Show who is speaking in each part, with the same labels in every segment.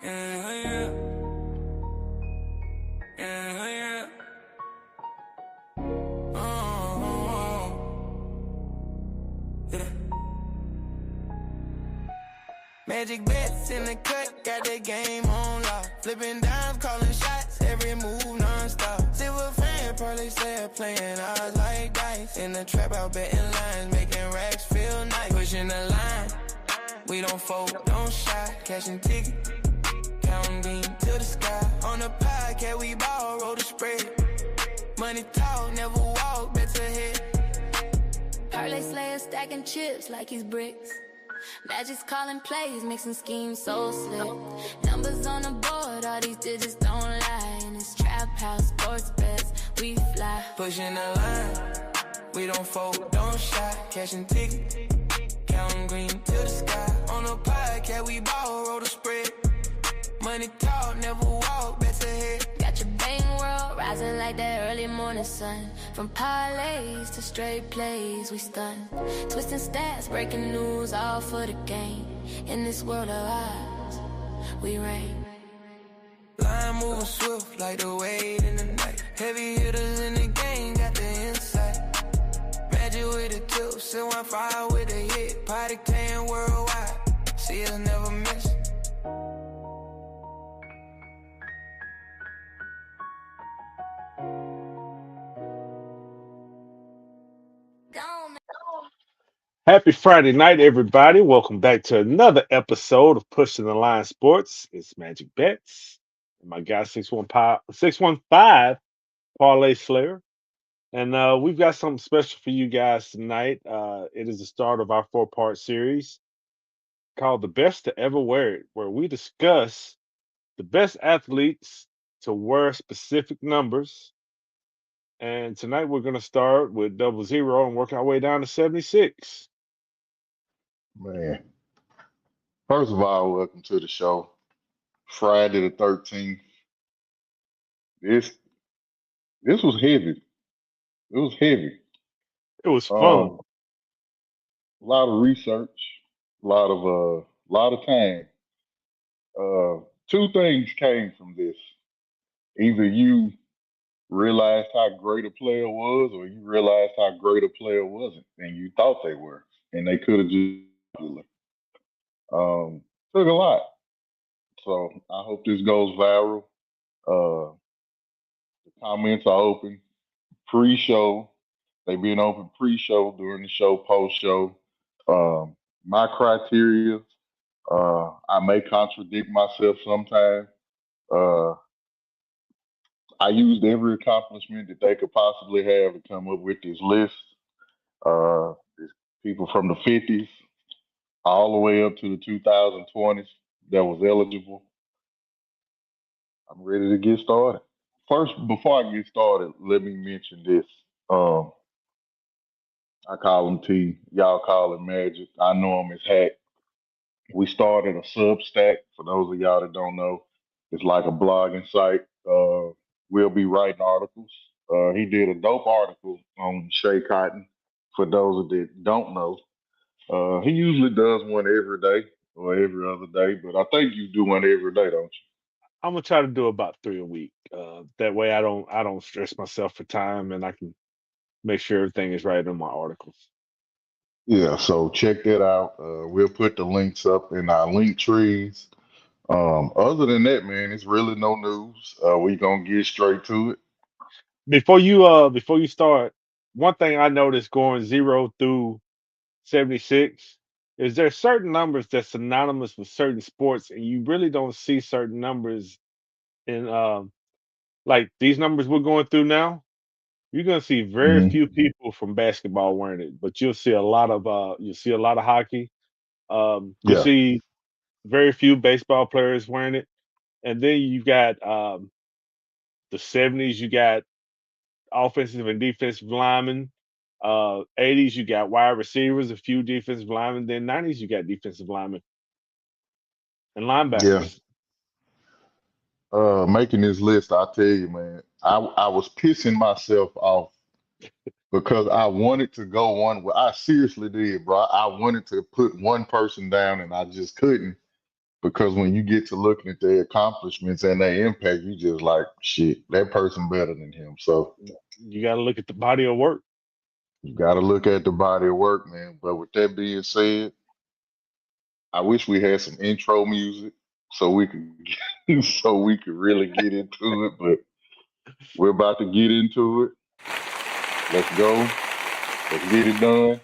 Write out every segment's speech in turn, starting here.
Speaker 1: Yeah, yeah. Yeah, yeah. Yeah. Magic bets in the cut, got the game on lock. Flipping dimes, calling shots, every move non-stop. Silver fan, probably say playing odds like dice. In the trap, out betting lines, making racks feel nice. Pushing the line, we don't fold, don't shy. Cashing tickets, counting beam to the sky. On the podcast, we ball, roll the spread. Money talk, never walk, bets ahead.
Speaker 2: Parlay slayer stacking chips like he's bricks. Magic's calling plays, mixing schemes so slick. Numbers on the board, all these digits don't lie. In this trap house, sports bets, we fly.
Speaker 1: Pushing the line, we don't fold, don't shy. Cashing tickets, counting green to the sky. On the podcast, we ball, roll the spread. Money talk, never walk, bets ahead.
Speaker 2: Got your bang world rising like that early morning sun. From parlays to straight plays, we stun. Twisting stats, breaking news, all for the game. In this world of ours, we reign.
Speaker 1: Line moving swift like the wave in the night. Heavy hitters in the game, got the insight. Magic with the tips, and 1-5 with a hit. Potty tan worldwide, see us never miss.
Speaker 3: Happy Friday night, everybody. Welcome back to another episode of Pushing the Line Sports. It's Magic Bets. And my guy 615 Parlay Slayer. And we've got something special for you guys tonight. It is the start of our 4-part series called The Best to Ever Wear It, where we discuss the best athletes to wear specific numbers. And tonight we're going to start with 00 and work our way down to 76.
Speaker 4: Man, first of all, welcome to the show. Friday the 13th. This was heavy. It was heavy.
Speaker 3: It was fun.
Speaker 4: A lot of research, a lot of time. Two things came from this. Either you realized how great a player was, or you realized how great a player wasn't, and you thought they were, and they could have just took a lot. So I hope this goes viral. The comments are open pre-show. They've been open pre-show, during the show, post-show. My criteria, I may contradict myself sometimes. I used every accomplishment that they could possibly have to come up with this list. There's people from the 50s all the way up to the 2020s that was eligible. I'm ready to get started. First, before I get started, let me mention this. I call him T. Y'all call him Magic. I know him as Hack. We started a Substack. For those of y'all that don't know, it's like a blogging site. We'll be writing articles. He did a dope article on Shea Cotton. For those that don't know, he usually does one every day or every other day, but I think you do one every day, don't you?
Speaker 3: I'm gonna try to do about 3 a week. That way, I don't stress myself for time, and I can make sure everything is right in my articles.
Speaker 4: Yeah, so check that out. We'll put the links up in our link trees. Other than that, man, it's really no news. We gonna get straight to it.
Speaker 3: Before you start, one thing I noticed going 0 through 76 is there certain numbers that's synonymous with certain sports, and you really don't see certain numbers in like these numbers we're going through now. You're gonna see very
Speaker 4: Hmm.
Speaker 3: few people from basketball wearing it, but you'll see a lot of hockey. You
Speaker 4: Yeah,
Speaker 3: see very few baseball players wearing it, and then you got the 70s. You got offensive and defensive linemen. 80s, you got wide receivers, a few defensive linemen. Then 90s, you got defensive linemen and
Speaker 4: yeah.
Speaker 3: linebackers.
Speaker 4: Making this list, I tell you, man, I was pissing myself off because I wanted to go one way. I seriously did, bro. I wanted to put one person down, and I just couldn't because when you get to looking at their accomplishments and their impact, you just like, shit, that person better than him. So
Speaker 3: You got to look at the body of work.
Speaker 4: you got to look at the body of work, man. But with that being said, I wish we had some intro music so we could so we could really get into it. But we're about to get into it. Let's go. Let's get it done.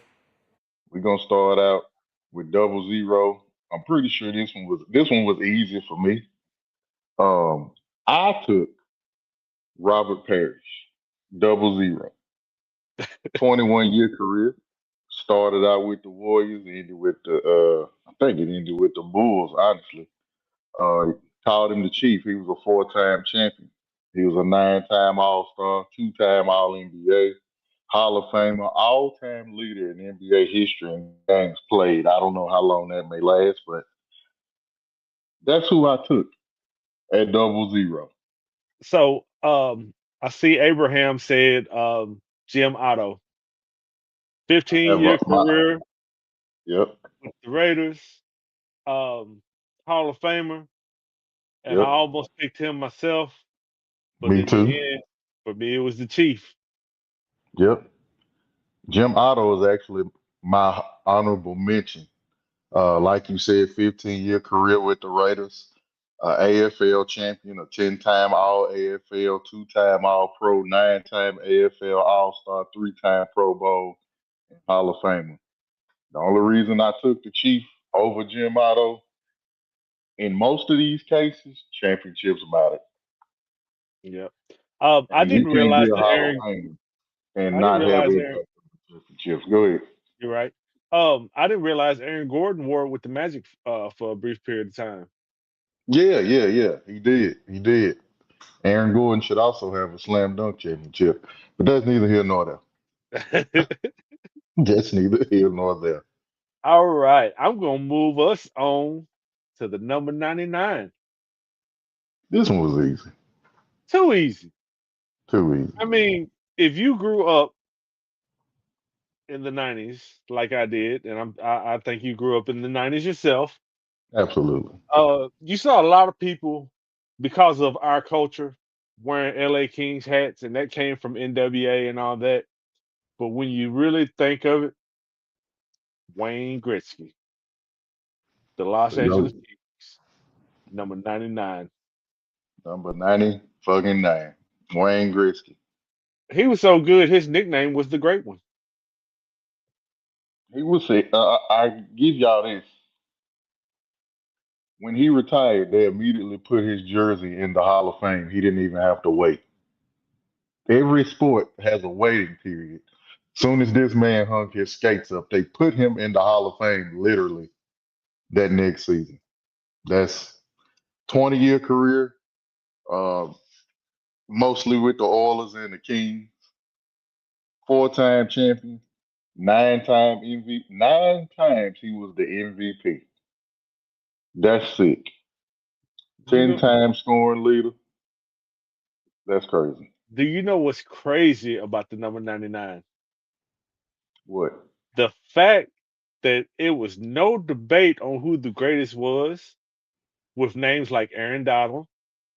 Speaker 4: We're gonna start out with 00. I'm pretty sure this one was easy for me. Um, I took Robert Parrish, 00, 21-year career. Started out with the Warriors, ended with the I think it ended with the Bulls. Honestly, uh, called him the Chief. He was a four-time champion. He was a nine-time All-Star, two-time All NBA, Hall of Famer, all-time leader in NBA history in games played. I don't know how long that may last, but that's who I took at 00.
Speaker 3: So I see Abraham said Jim Otto,
Speaker 4: I have
Speaker 3: 15-year
Speaker 4: my
Speaker 3: career
Speaker 4: yep,
Speaker 3: with the Raiders, um, Hall of Famer, and I
Speaker 4: yep.
Speaker 3: almost picked him myself, but
Speaker 4: Me
Speaker 3: in the
Speaker 4: too.
Speaker 3: end, for me, it was the Chief.
Speaker 4: Yep. Jim Otto is actually my honorable mention. Like you said, 15-year career with the Raiders, AFL champion, a 10-time All AFL, two-time All Pro, nine-time AFL All Star, three-time Pro Bowl, and Hall of Famer. The only reason I took the Chief over Jim Otto in most of these cases, championships matter.
Speaker 3: Yep.
Speaker 4: I mean, you can't be a Hall of Famer and
Speaker 3: I didn't
Speaker 4: not have
Speaker 3: realize Aaron.
Speaker 4: impact on the championships. Go ahead.
Speaker 3: You're right. I didn't realize Aaron Gordon wore it with the Magic for a brief period of time.
Speaker 4: Yeah, yeah, yeah. He did. He did. Aaron Gordon should also have a slam dunk championship, but that's neither here nor there. That's neither here nor there.
Speaker 3: All right, I'm gonna move us on to the number 99.
Speaker 4: This one was easy,
Speaker 3: Too easy.
Speaker 4: too easy.
Speaker 3: I mean, if you grew up in the 90s like I did, and I think you grew up in the 90s yourself,
Speaker 4: Absolutely.
Speaker 3: you saw a lot of people because of our culture wearing LA Kings hats, and that came from NWA and all that. But when you really think of it, Wayne Gretzky, the Los
Speaker 4: The
Speaker 3: Angeles
Speaker 4: GOAT,
Speaker 3: Kings, number 99.
Speaker 4: number 90, fucking nine, Wayne Gretzky.
Speaker 3: He was so good, his nickname was the Great One.
Speaker 4: He was say, I give y'all this. When he retired, they immediately put his jersey in the Hall of Fame. He didn't even have to wait. Every sport has a waiting period. Soon as this man hung his skates up, they put him in the Hall of Fame literally that next season. That's 20-year career, uh, mostly with the Oilers and the Kings. Four-time champion, nine-time MVP. Nine times he was the MVP. That's sick.
Speaker 3: You
Speaker 4: Ten
Speaker 3: know,
Speaker 4: times scoring leader. That's crazy.
Speaker 3: do you know what's crazy about the number 99?
Speaker 4: What?
Speaker 3: The fact that it was no debate on who the greatest was, with names like Aaron Donald,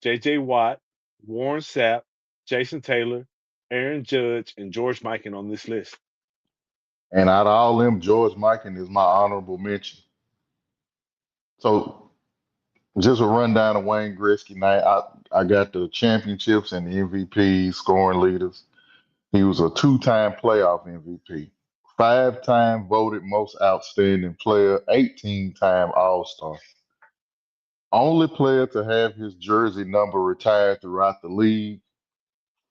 Speaker 3: J.J. Watt, Warren Sapp, Jason Taylor, Aaron Judge, and George Mikan on this list.
Speaker 4: And out of all them, George Mikan is my honorable mention. So just a rundown of Wayne Gretzky. Now I got the championships and the MVP scoring leaders. He was a two-time playoff MVP, five-time voted most outstanding player, 18-time All-Star. Only player to have his jersey number retired throughout the league.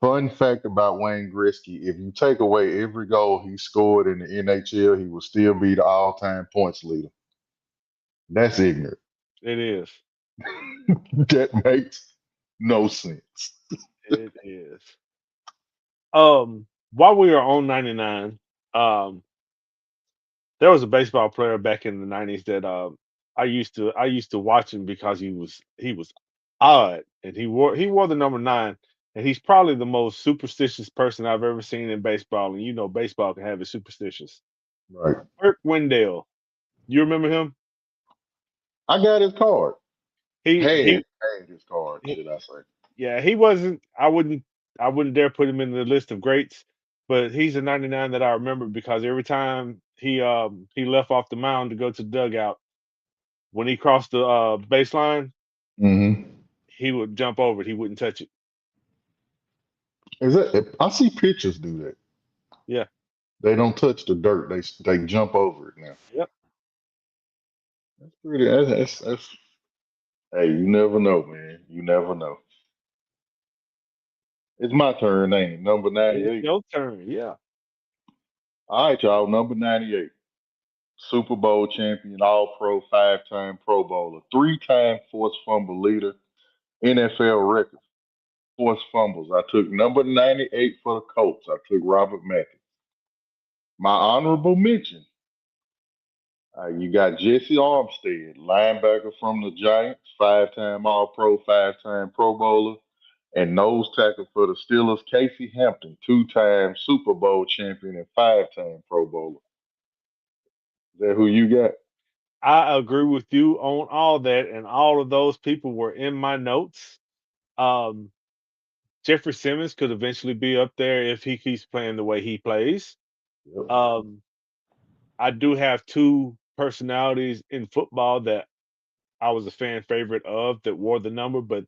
Speaker 4: Fun fact about Wayne Gretzky, if you take away every goal he scored in the NHL, he would still be the all-time points leader. That's ignorant.
Speaker 3: It is.
Speaker 4: That makes no sense.
Speaker 3: It is. While we are on 99, um, there was a baseball player back in the 90s that I used to watch him because he was odd, and he wore the number 9, and he's probably the most superstitious person I've ever seen in baseball. And you know, baseball can have its superstitious.
Speaker 4: Right.
Speaker 3: Kirk Wendell, you remember him?
Speaker 4: I got his card.
Speaker 3: He he,
Speaker 4: Had his card,
Speaker 3: he
Speaker 4: should I say.
Speaker 3: yeah, he wasn't. I wouldn't dare put him in the list of greats, but he's a 99 that I remember because every time he left off the mound to go to the dugout, when he crossed the baseline,
Speaker 4: Mm-hmm.
Speaker 3: he would jump over it. He wouldn't touch it.
Speaker 4: Is that I see pitchers do that.
Speaker 3: Yeah.
Speaker 4: They don't touch the dirt. They jump over it now.
Speaker 3: Yep.
Speaker 4: That's pretty. That's hey, you never know, man. You never know. It's my turn, ain't it? Number
Speaker 3: It's
Speaker 4: 98.
Speaker 3: your turn. Yeah.
Speaker 4: All right, y'all. Number 98. Super Bowl champion, All Pro, 5-time Pro Bowler, 3-time forced fumble leader, NFL record, forced fumbles. I took number 98 for the Colts. I took Robert Mathis. My honorable mention, you got Jesse Armstead, linebacker from the Giants, 5-time All Pro, 5-time Pro Bowler, and nose tackle for the Steelers, Casey Hampton, 2-time Super Bowl champion and 5-time Pro Bowler. Is that who you got?
Speaker 3: I agree with you on all that, and all of those people were in my notes. Um, Jeffrey Simmons could eventually be up there if he keeps playing the way he plays.
Speaker 4: Yep.
Speaker 3: Um, I do have two personalities in football that I was a fan favorite of that wore the number, but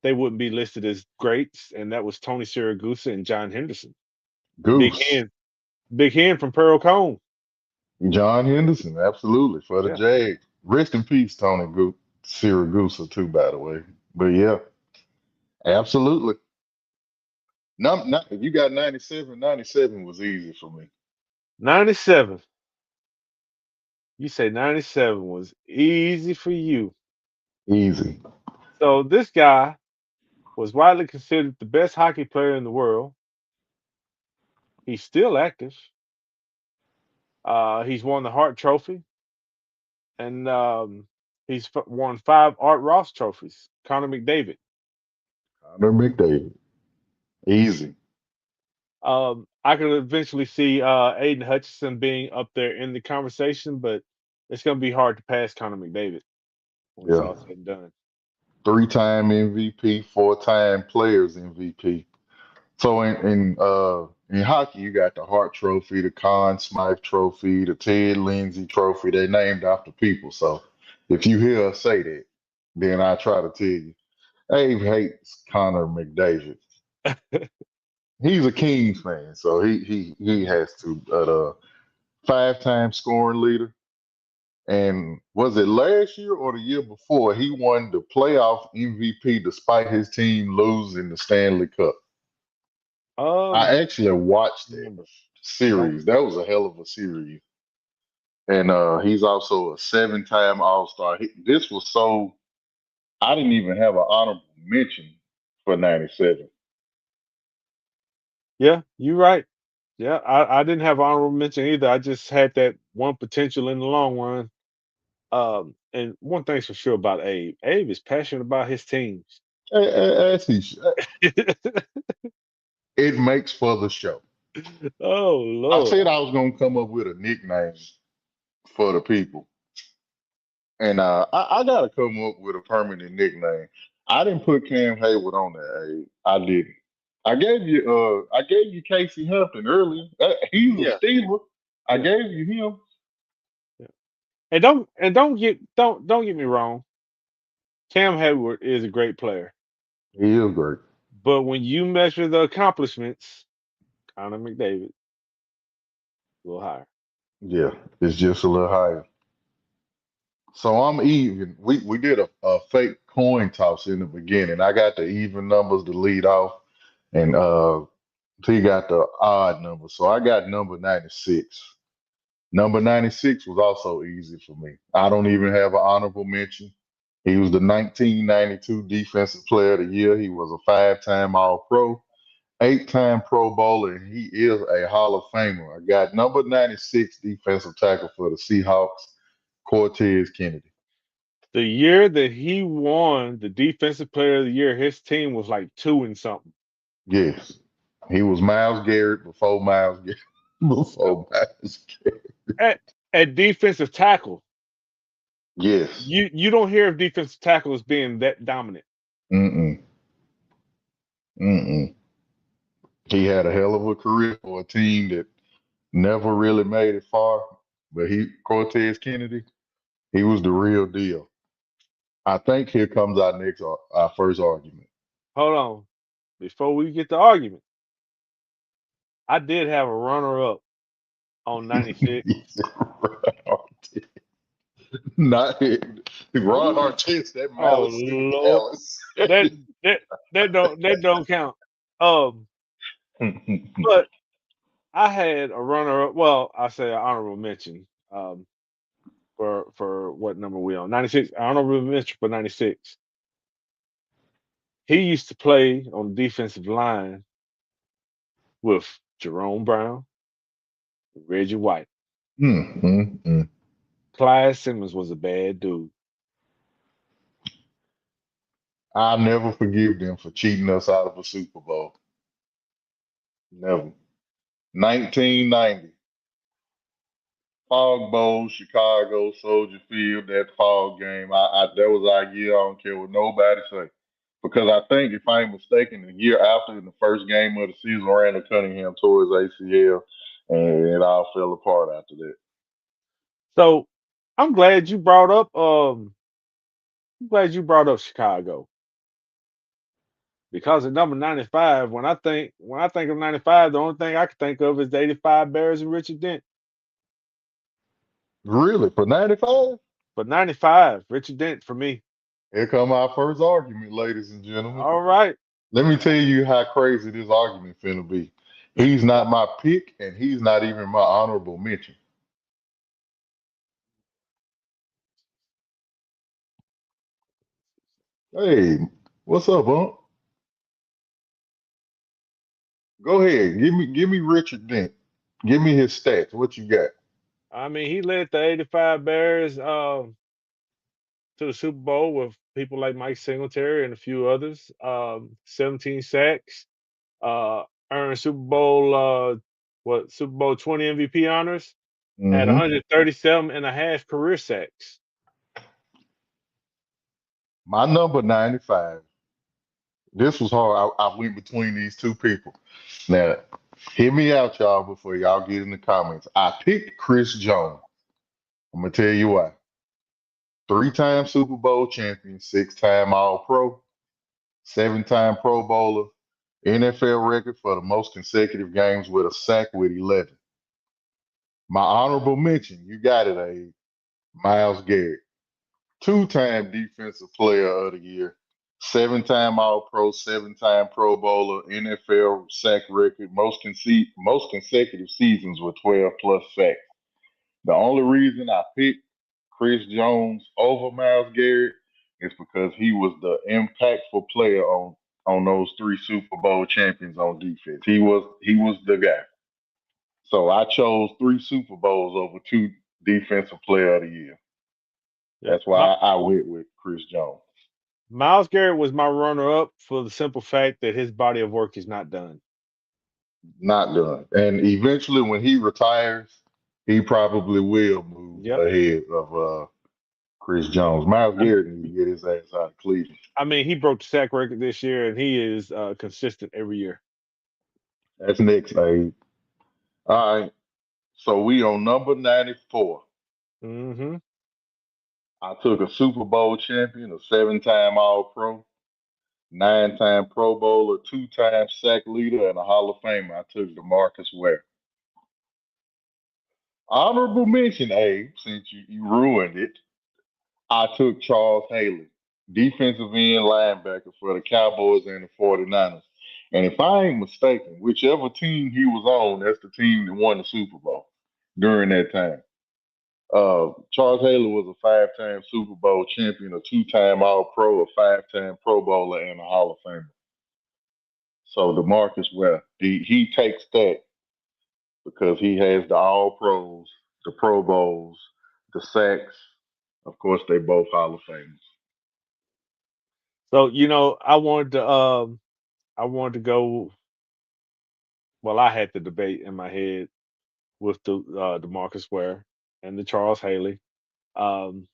Speaker 3: they wouldn't be listed as greats, and that was Tony Siragusa and John Henderson. Big
Speaker 4: Goose.
Speaker 3: Hen, Big Hen from Pearl Cone.
Speaker 4: John Henderson, absolutely, for the
Speaker 3: Yeah,
Speaker 4: Jags. Rest in peace, Tony Siragusa, too, by the way. But yeah, absolutely. If you got 97, 97 was easy for me.
Speaker 3: 97. You say 97 was easy for you.
Speaker 4: Easy.
Speaker 3: So this guy was widely considered the best hockey player in the world. He's still active. He's won the Hart Trophy, and he's won 5 Art Ross trophies. Connor McDavid.
Speaker 4: Connor McDavid. Easy.
Speaker 3: I could eventually see Aiden Hutchinson being up there in the conversation, but it's going to be hard to pass Connor McDavid when it's
Speaker 4: Yeah.
Speaker 3: all said and done.
Speaker 4: 3-time MVP, 4-time Players MVP. So in hockey, you got the Hart Trophy, the Conn Smythe Trophy, the Ted Lindsay Trophy. They named after people. So if you hear us say that, then I try to tell you, Abe hates Connor McDavid. He's a Kings fan, so he has to. But 5-time scoring leader, and was it last year or the year before he won the playoff MVP despite his team losing the Stanley Cup? I
Speaker 3: um,
Speaker 4: actually watched that
Speaker 3: remember, don't
Speaker 4: series. That was a hell of a series. And he's also a 7-time All Star. This was so I didn't even have an honorable mention for 97.
Speaker 3: yeah, you're right. Yeah, I didn't have honorable mention either. I just had that one potential in the long run. And one thing's for sure about Abe. Abe is passionate about his teams.
Speaker 4: As it makes for the show.
Speaker 3: Oh
Speaker 4: I
Speaker 3: Lord.
Speaker 4: said I was gonna come up with a nickname for the people, and I gotta come up with a permanent nickname. I didn't put Cam Hayward on there. I didn't. I gave you Casey Hampton earlier. He's a
Speaker 3: Yeah,
Speaker 4: Steeler. I
Speaker 3: yeah,
Speaker 4: gave you him.
Speaker 3: yeah. And don't get me wrong. Cam Hayward is a great player,
Speaker 4: He is great.
Speaker 3: but when you measure the accomplishments, Connor McDavid a little higher.
Speaker 4: Yeah, it's just a little higher. So I'm even. We did a fake coin toss in the beginning. I got the even numbers to lead off, and he got the odd number. So I got number 96. Number 96 was also easy for me. I don't even have an honorable mention. He was the 1992 Defensive Player of the Year. He was a 5-time All Pro, 8-time Pro Bowler, and he is a Hall of Famer. I got number 96 defensive tackle for the Seahawks, Cortez Kennedy.
Speaker 3: The year that he won the defensive player of the year, his team was like 2 and something.
Speaker 4: Yes. He was Miles Garrett before Miles Garrett. Before Miles Garrett.
Speaker 3: At at defensive tackle,
Speaker 4: Yes.
Speaker 3: you don't hear of defensive tackles being that dominant.
Speaker 4: Mm-mm. Mm-mm. He had a hell of a career for a team that never really made it far. But Cortez Kennedy, he was the real deal. I think here comes our first argument.
Speaker 3: Hold on, before we get to argument, I did have a runner up on '96.
Speaker 4: Not Ron Artest, that
Speaker 3: Oh
Speaker 4: malice in
Speaker 3: Lord,
Speaker 4: Dallas.
Speaker 3: that that that don't count. Um, but I had a runner up. Well, I say an honorable mention. For what number we on? 96. Honorable mention for 96. He used to play on the defensive line with Jerome Brown, Reggie White.
Speaker 4: Mm.
Speaker 3: Clyde Simmons was a bad dude.
Speaker 4: I'll never forgive them for cheating us out of a Super Bowl. Never. 1990. Fog Bowl, Chicago, Soldier Field, that fog game. That was our year. I don't care what nobody say. Because I think, if I ain't mistaken, the year after, in the first game of the season, Randall Cunningham tore his ACL, and it all fell apart after that.
Speaker 3: So I'm glad you brought up Chicago because at number 95, when I think of 95, the only thing I can think of is the 85 Bears and Richard Dent.
Speaker 4: Really, for 95?
Speaker 3: But 95, Richard Dent for me.
Speaker 4: Here come our first argument, ladies and gentlemen.
Speaker 3: All right.
Speaker 4: Let me tell you how crazy this argument finna be. He's not my pick, and he's not even my honorable mention. Hey, what's up, Unc? Go ahead. Give me Richard Dent. Give me his stats. What you got?
Speaker 3: I mean, he led the 85 Bears to the Super Bowl with people like Mike Singletary and a few others. 17 sacks, uh, earned Super Bowl 20 MVP honors, had
Speaker 4: Hmm.
Speaker 3: 137 and a half career sacks.
Speaker 4: My number 95. This was hard. I went between these two people. Now, hear me out, y'all, before y'all get in the comments. I picked Chris Jones. I'm gonna tell you why. Three-time Super Bowl champion, six-time All-Pro, seven-time Pro Bowler, NFL record for the most consecutive games with a sack with 11. My honorable mention, you got it, Abe. Miles Garrett, two-time Defensive Player of the Year, seven-time All-Pro, seven-time Pro Bowler, NFL sack record, most consecutive seasons with 12 plus sacks. The only reason I picked Chris Jones over Miles Garrett is because he was the impactful player on those three Super Bowl champions on defense. He was the guy. So I chose three Super Bowls over two Defensive Player of the Year.
Speaker 3: Yeah,
Speaker 4: That's why I went with Chris Jones.
Speaker 3: Miles Garrett was my runner up for the simple fact that his body of work is not done.
Speaker 4: Not done. And eventually, when he retires, he probably will move
Speaker 3: Yep.
Speaker 4: ahead of Chris Jones. Miles Garrett needs to get his ass out of Cleveland.
Speaker 3: I mean, he broke the sack record this year, and he is consistent every year.
Speaker 4: That's next, Abe. All right. So we on number 94.
Speaker 3: Hmm.
Speaker 4: I took a Super Bowl champion, a seven-time All-Pro, nine-time Pro Bowler, two-time sack leader, and a Hall of Famer. I took DeMarcus Ware. Honorable mention, Abe, since you ruined it. I took Charles Haley, defensive end linebacker for the Cowboys and the 49ers. And if I ain't mistaken, whichever team he was on, that's the team that won the Super Bowl during that time. Charles Haley was a five-time Super Bowl champion, a two-time All-Pro, a five-time Pro Bowler, and a Hall of Famer. So DeMarcus Ware, he takes that because he has the All-Pros, the Pro Bowls, the sacks. Of course, they both Hall of Famers.
Speaker 3: So I wanted to go well, I had the debate in my head with the DeMarcus Ware and the Charles Haley. Um,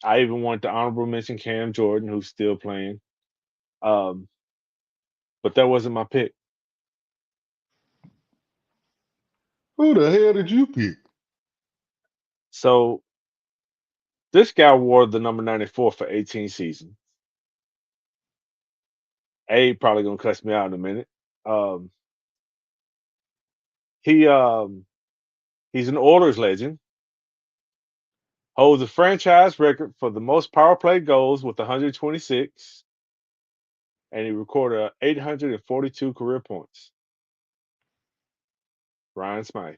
Speaker 3: I even wanted to honorable mention Cam Jordan, who's still playing. Um, but that wasn't my pick.
Speaker 4: Who the hell did you pick?
Speaker 3: So this guy wore the number 94 for 18 seasons. Probably gonna cuss me out in a minute. Um, he he's an Oilers legend. Holds a franchise record for the most power play goals with 126, and he recorded 842 career points. Ryan Smythe.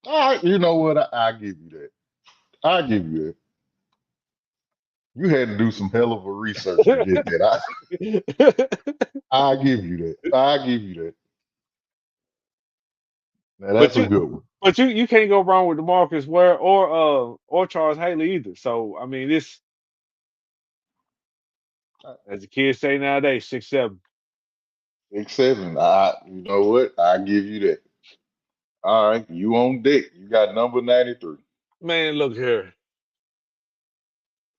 Speaker 4: All right, you know what? I give you that. I give you that. You had to do some hell of a research to get that. I give you that. I give you that. Now
Speaker 3: but
Speaker 4: that's a
Speaker 3: you
Speaker 4: good one.
Speaker 3: but you can't go wrong with DeMarcus Ware or Charles Haley either. So I mean, this, as the kids say nowadays, 6'7".
Speaker 4: 6'7". You know what? I give you that. All right, you on deck. You got number 93.
Speaker 3: Man, look here.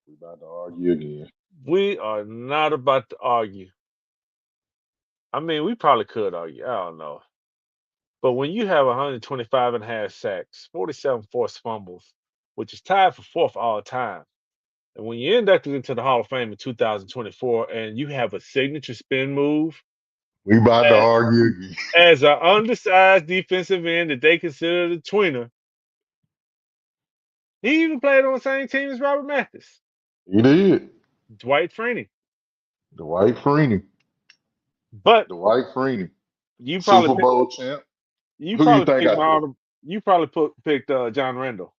Speaker 4: We about to argue again.
Speaker 3: We are not about to argue. I mean, we probably could argue. I don't know. But when you have 125 and a half sacks, 47 forced fumbles, which is tied for fourth all time, and when you're inducted into the Hall of Fame in 2024 and you have a signature spin move
Speaker 4: We about to
Speaker 3: as,
Speaker 4: argue again.
Speaker 3: as an undersized defensive end that they consider the tweener, he even played on the same team as Robert Mathis,
Speaker 4: He did.
Speaker 3: Dwight Freeney.
Speaker 4: Dwight Freeney.
Speaker 3: But
Speaker 4: Dwight Freeney.
Speaker 3: you probably
Speaker 4: Super
Speaker 3: picked,
Speaker 4: Bowl champ.
Speaker 3: you
Speaker 4: Who you
Speaker 3: probably
Speaker 4: think
Speaker 3: picked
Speaker 4: I
Speaker 3: my
Speaker 4: took?
Speaker 3: honor, picked John Randall,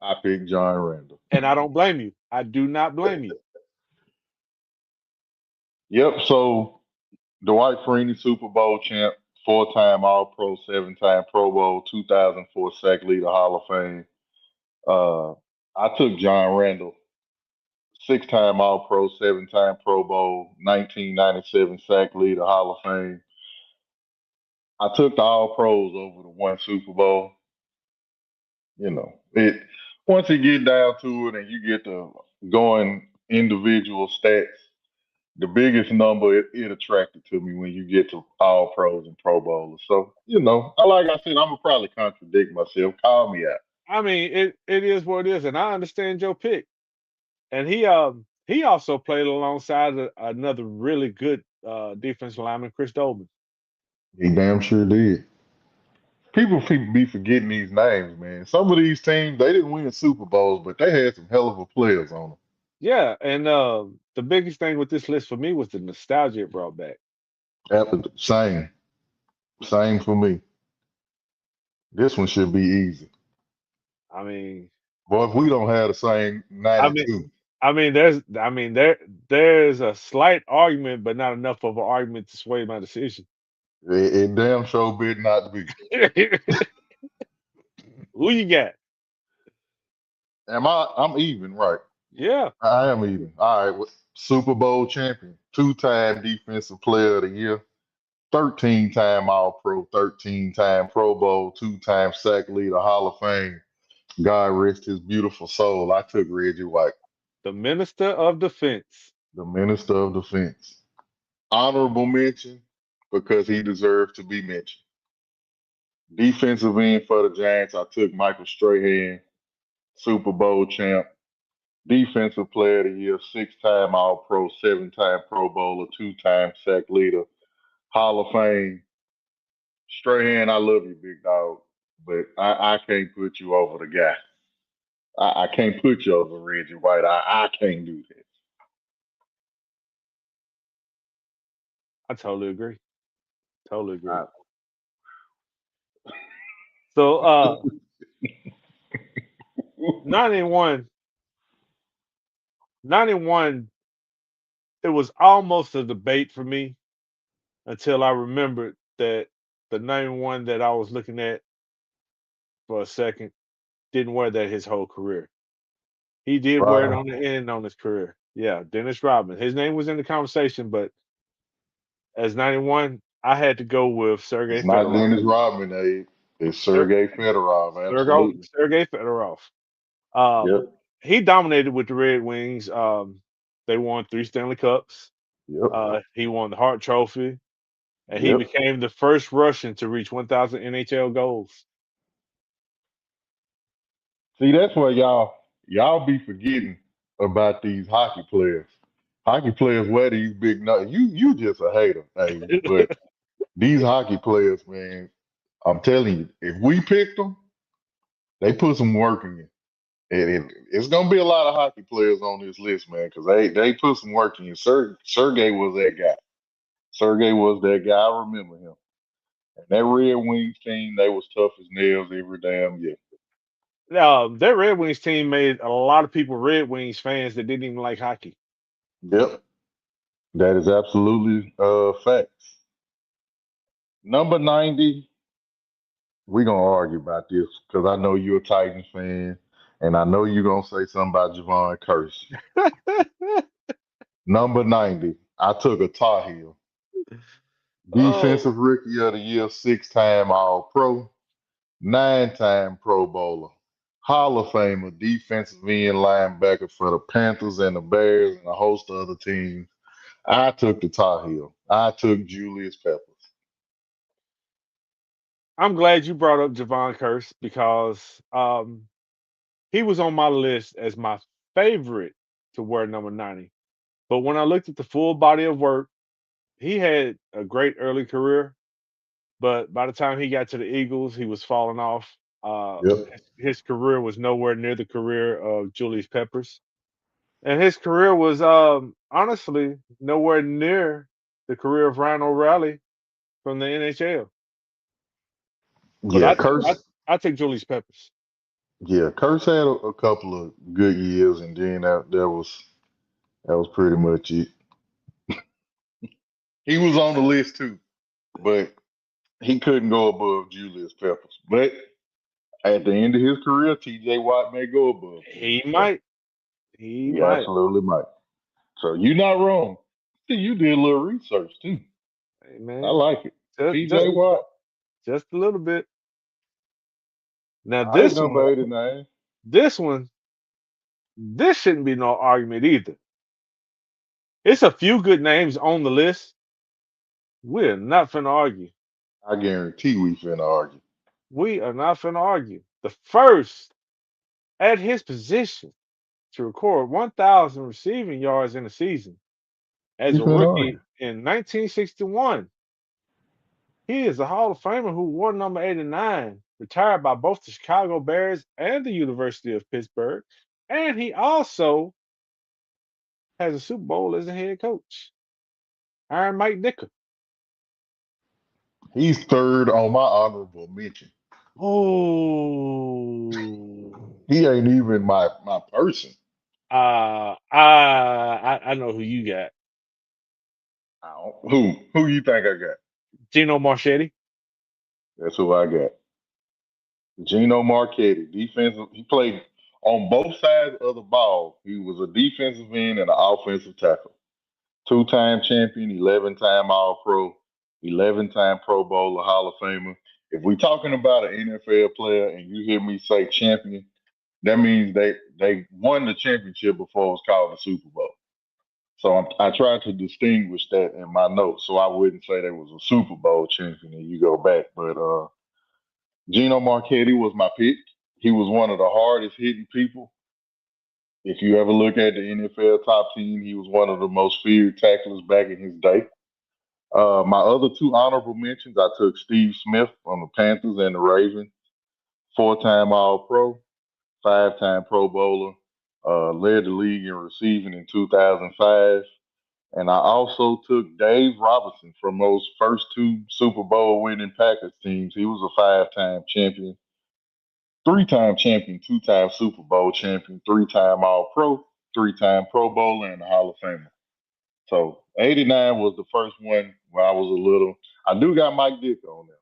Speaker 4: I picked John Randall.
Speaker 3: and I don't blame you. I do not blame you.
Speaker 4: Yep. So Dwight Freeney, Super Bowl champ, 4-time All Pro, 7-time Pro Bowl, 2004 sack leader, Hall of Fame. Uh, I took John Randall, 6-time All Pro, 7-time Pro Bowl, 1997 sack leader, Hall of Fame. I took the All Pros over the one Super Bowl. You know, it once you get down to it and you get to going individual stats, the biggest number it attracted to me when you get to All Pros and Pro Bowlers. So like I said, I'm gonna probably contradict myself. Call me out.
Speaker 3: I mean, it is what it is, and I understand your pick. And he also played alongside another really good defensive lineman, Chris Dolman.
Speaker 4: He damn sure did. People be forgetting these names, man. Some of these teams they didn't win Super Bowls, but they had some hell of a players on them.
Speaker 3: Yeah, and the biggest thing with this list for me was the nostalgia it brought back.
Speaker 4: Same, same for me. This one should be easy.
Speaker 3: I mean,
Speaker 4: Boy, if we don't have the same
Speaker 3: I mean,
Speaker 4: 92,
Speaker 3: there's a slight argument, but not enough of an argument to sway my decision.
Speaker 4: it damn sure bid not to be.
Speaker 3: Who you got?
Speaker 4: I'm even, right?
Speaker 3: Yeah,
Speaker 4: I am even. All right, Super Bowl champion, 2-time Defensive Player of the Year, 13-time All Pro, 13-time Pro Bowl, 2-time sack leader, Hall of Fame. God rest his beautiful soul. I took Reggie White,
Speaker 3: the Minister of Defense.
Speaker 4: the Minister of Defense. Honorable mention because he deserved to be mentioned. Defensive end for the Giants, I took Michael Strahan, Super Bowl champ, Defensive Player of the Year, 6-time All Pro, 7-time Pro Bowler, 2-time sack leader, Hall of Fame. Strahan, I love you, big dog, but I can't put you over the guy. I can't put you over Reggie White. I can't do that.
Speaker 3: I totally agree. Totally agree.
Speaker 4: I,
Speaker 3: So 91, 91, it was almost a debate for me until I remembered that the 91 that I was looking at for a second didn't wear that his whole career. He did wear it
Speaker 4: right.
Speaker 3: on the end on his career. Yeah, Dennis Rodman. His name was in the conversation, but as 91, I had to go with Sergei
Speaker 4: It's not
Speaker 3: Fedorov.
Speaker 4: Dennis Rodman, Abe. It's
Speaker 3: Ser-
Speaker 4: Sergey Fedorov. Absolutely.
Speaker 3: Sergei Fedorov. Um,
Speaker 4: Yep.
Speaker 3: he dominated with the Red Wings. They won 3 Stanley Cups.
Speaker 4: Yep.
Speaker 3: He won the Hart Trophy, and he
Speaker 4: Yep.
Speaker 3: became the first Russian to reach 1,000 NHL goals.
Speaker 4: See, that's where y'all be forgetting about these hockey players. Hockey players wear these big nuts. You just a hater, hey. But these hockey players, man, I'm telling you, if we picked them, they put some work in. It's gonna be a lot of hockey players on this list, man, because they put some work in. Sergey was that guy. Sergey was that guy. I remember him. And that Red Wings team, they was tough as nails every damn year.
Speaker 3: That Red Wings team made a lot of people Red Wings fans that didn't even like hockey.
Speaker 4: Yep, that is absolutely facts. Number 90, we're gonna argue about this because I know you're a Titans fan, and I know you're gonna say something about Javon Curse. Number 90, I took a Tar Heel.
Speaker 3: Oh,
Speaker 4: Defensive Rookie of the Year, 6-time All Pro, 9-time Pro Bowler, Hall of Famer, defensive end linebacker for the Panthers and the Bears and a host of other teams. I took the Tar Heel. I took Julius Peppers.
Speaker 3: I'm glad you brought up Javon Curse because he was on my list as my favorite to wear number 90. But when I looked at the full body of work, he had a great early career. But by the time he got to the Eagles, he was falling off.
Speaker 4: Yep.
Speaker 3: His career was nowhere near the career of Julius Peppers. And his career was honestly nowhere near the career of Ryan O'Reilly from the NHL. But
Speaker 4: Yeah, Curse.
Speaker 3: I take Julius Peppers.
Speaker 4: Yeah, Curse had a couple of good years, and then that was pretty much it. He was on the list too, but he couldn't go above Julius Peppers. But at the end of his career, T.J. Watt may go above
Speaker 3: He
Speaker 4: Julius Peppers.
Speaker 3: might. He
Speaker 4: He
Speaker 3: might.
Speaker 4: absolutely might. So you're not wrong. See, you did a little research too.
Speaker 3: Hey
Speaker 4: I
Speaker 3: man.
Speaker 4: like it.
Speaker 3: Just,
Speaker 4: T.J. Watt.
Speaker 3: just a little bit. Now
Speaker 4: All right, number 89.
Speaker 3: this one, this shouldn't be no argument either. It's a few good names on the list. We're not finna argue.
Speaker 4: I guarantee we finna argue.
Speaker 3: We are not finna argue. The first at his position to record 1,000 receiving yards in a season as
Speaker 4: We
Speaker 3: a
Speaker 4: finna
Speaker 3: rookie
Speaker 4: argue.
Speaker 3: in 1961. He is a Hall of Famer who wore number 89, retired by both the Chicago Bears and the University of Pittsburgh. And he also has a Super Bowl as a head coach. Iron Mike Dicker.
Speaker 4: He's third on my honorable mention.
Speaker 3: Oh,
Speaker 4: He ain't even my person.
Speaker 3: I know who you got.
Speaker 4: Who you think I got?
Speaker 3: Gino Marchetti.
Speaker 4: That's who I got. Gino Marchetti, defensive. He played on both sides of the ball. He was a defensive end and an offensive tackle. 2-time champion, 11-time All Pro, 11-time Pro Bowler, Hall of Famer. If we're talking about an NFL player and you hear me say champion, that means they won the championship before it was called the Super Bowl. So I tried to distinguish that in my notes, so I wouldn't say there was a Super Bowl champion and you go back. But Gino Marchetti was my pick. He was one of the hardest hitting people. If you ever look at the NFL top 10, he was one of the most feared tacklers back in his day. My other two honorable mentions, I took Steve Smith on the Panthers and the Ravens, 4-time All Pro, 5-time Pro Bowler, led the league in receiving in 2005. And I also took Dave Robinson from those first two Super Bowl winning Packers teams. He was a 5-time champion, 3-time champion, 2-time Super Bowl champion, 3-time All Pro, 3-time Pro Bowler, and a Hall of Famer. So 89 was the first one where I was a little. I do got Mike Dick on there.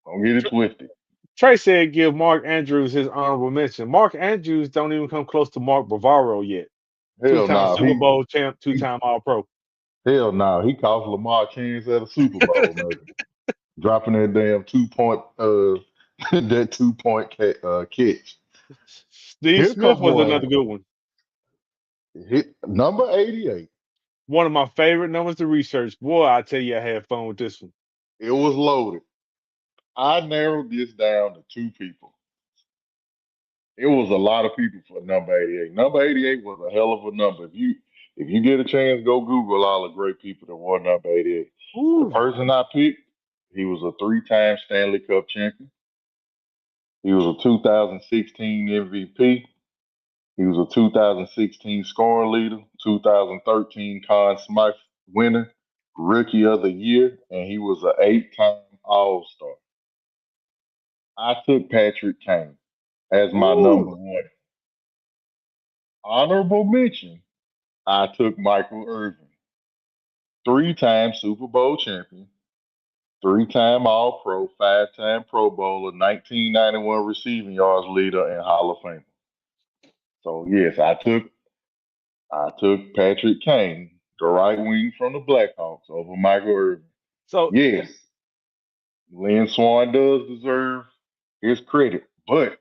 Speaker 4: Don't get it twisted.
Speaker 3: Trey said give Mark Andrews his honorable mention. Mark Andrews don't even come close to Mark Bavaro yet.
Speaker 4: Hell
Speaker 3: Two-time
Speaker 4: no,
Speaker 3: Super Bowl champ,
Speaker 4: he
Speaker 3: two-time All Pro.
Speaker 4: Hell no, he cost Lamar a chance at a Super Bowl, maybe. Dropping that damn 2 point, that 2 point catch.
Speaker 3: Steve
Speaker 4: Here
Speaker 3: Smith
Speaker 4: come
Speaker 3: was
Speaker 4: one.
Speaker 3: another good one.
Speaker 4: Hit number 88.
Speaker 3: One of my favorite numbers to research. Boy, I tell you, I had fun with this one.
Speaker 4: It was loaded. I narrowed this down to two people. It was a lot of people for number 88. Number 88 was a hell of a number. If you get a chance, go Google all the great people that won number 88. The
Speaker 3: Ooh.
Speaker 4: person I picked, he was a three-time Stanley Cup champion. He was a 2016 MVP. He was a 2016 scoring leader, 2013 Conn Smythe winner, Rookie of the Year, and he was an eight-time All-Star. I took Patrick Kane as my number
Speaker 3: Ooh.
Speaker 4: one. Honorable mention, I took Michael Irvin, three-time Super Bowl champion, three-time All-Pro, five-time Pro Bowler, 1991 receiving yards leader, and Hall of Famer. So yes, I took Patrick Kane, the right wing from the Blackhawks, over Michael Irvin.
Speaker 3: So
Speaker 4: Yes, Lynn Swan does deserve his credit, but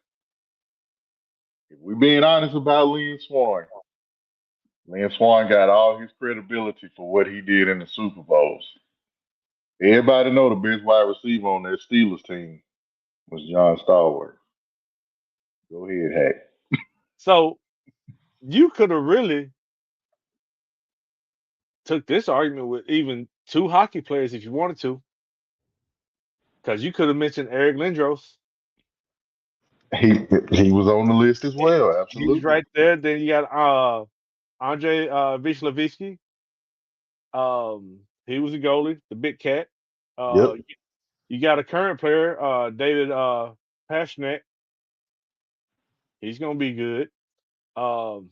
Speaker 4: if we're being honest about Lynn Swan got all his credibility for what he did in the Super Bowls. Everybody know the best wide receiver on that Steelers team was John Stallworth. Go ahead, Hack.
Speaker 3: so you could have really took this argument with even two hockey players if you wanted to, because you could have mentioned Eric Lindros.
Speaker 4: He was on the list as
Speaker 3: He-
Speaker 4: well.
Speaker 3: He's
Speaker 4: Absolutely.
Speaker 3: right there. Then you got Andre Vishlevsky. He was a goalie, the big cat. Uh,
Speaker 4: Yep.
Speaker 3: you got a current player, David Pasternak. He's gonna be good. Um,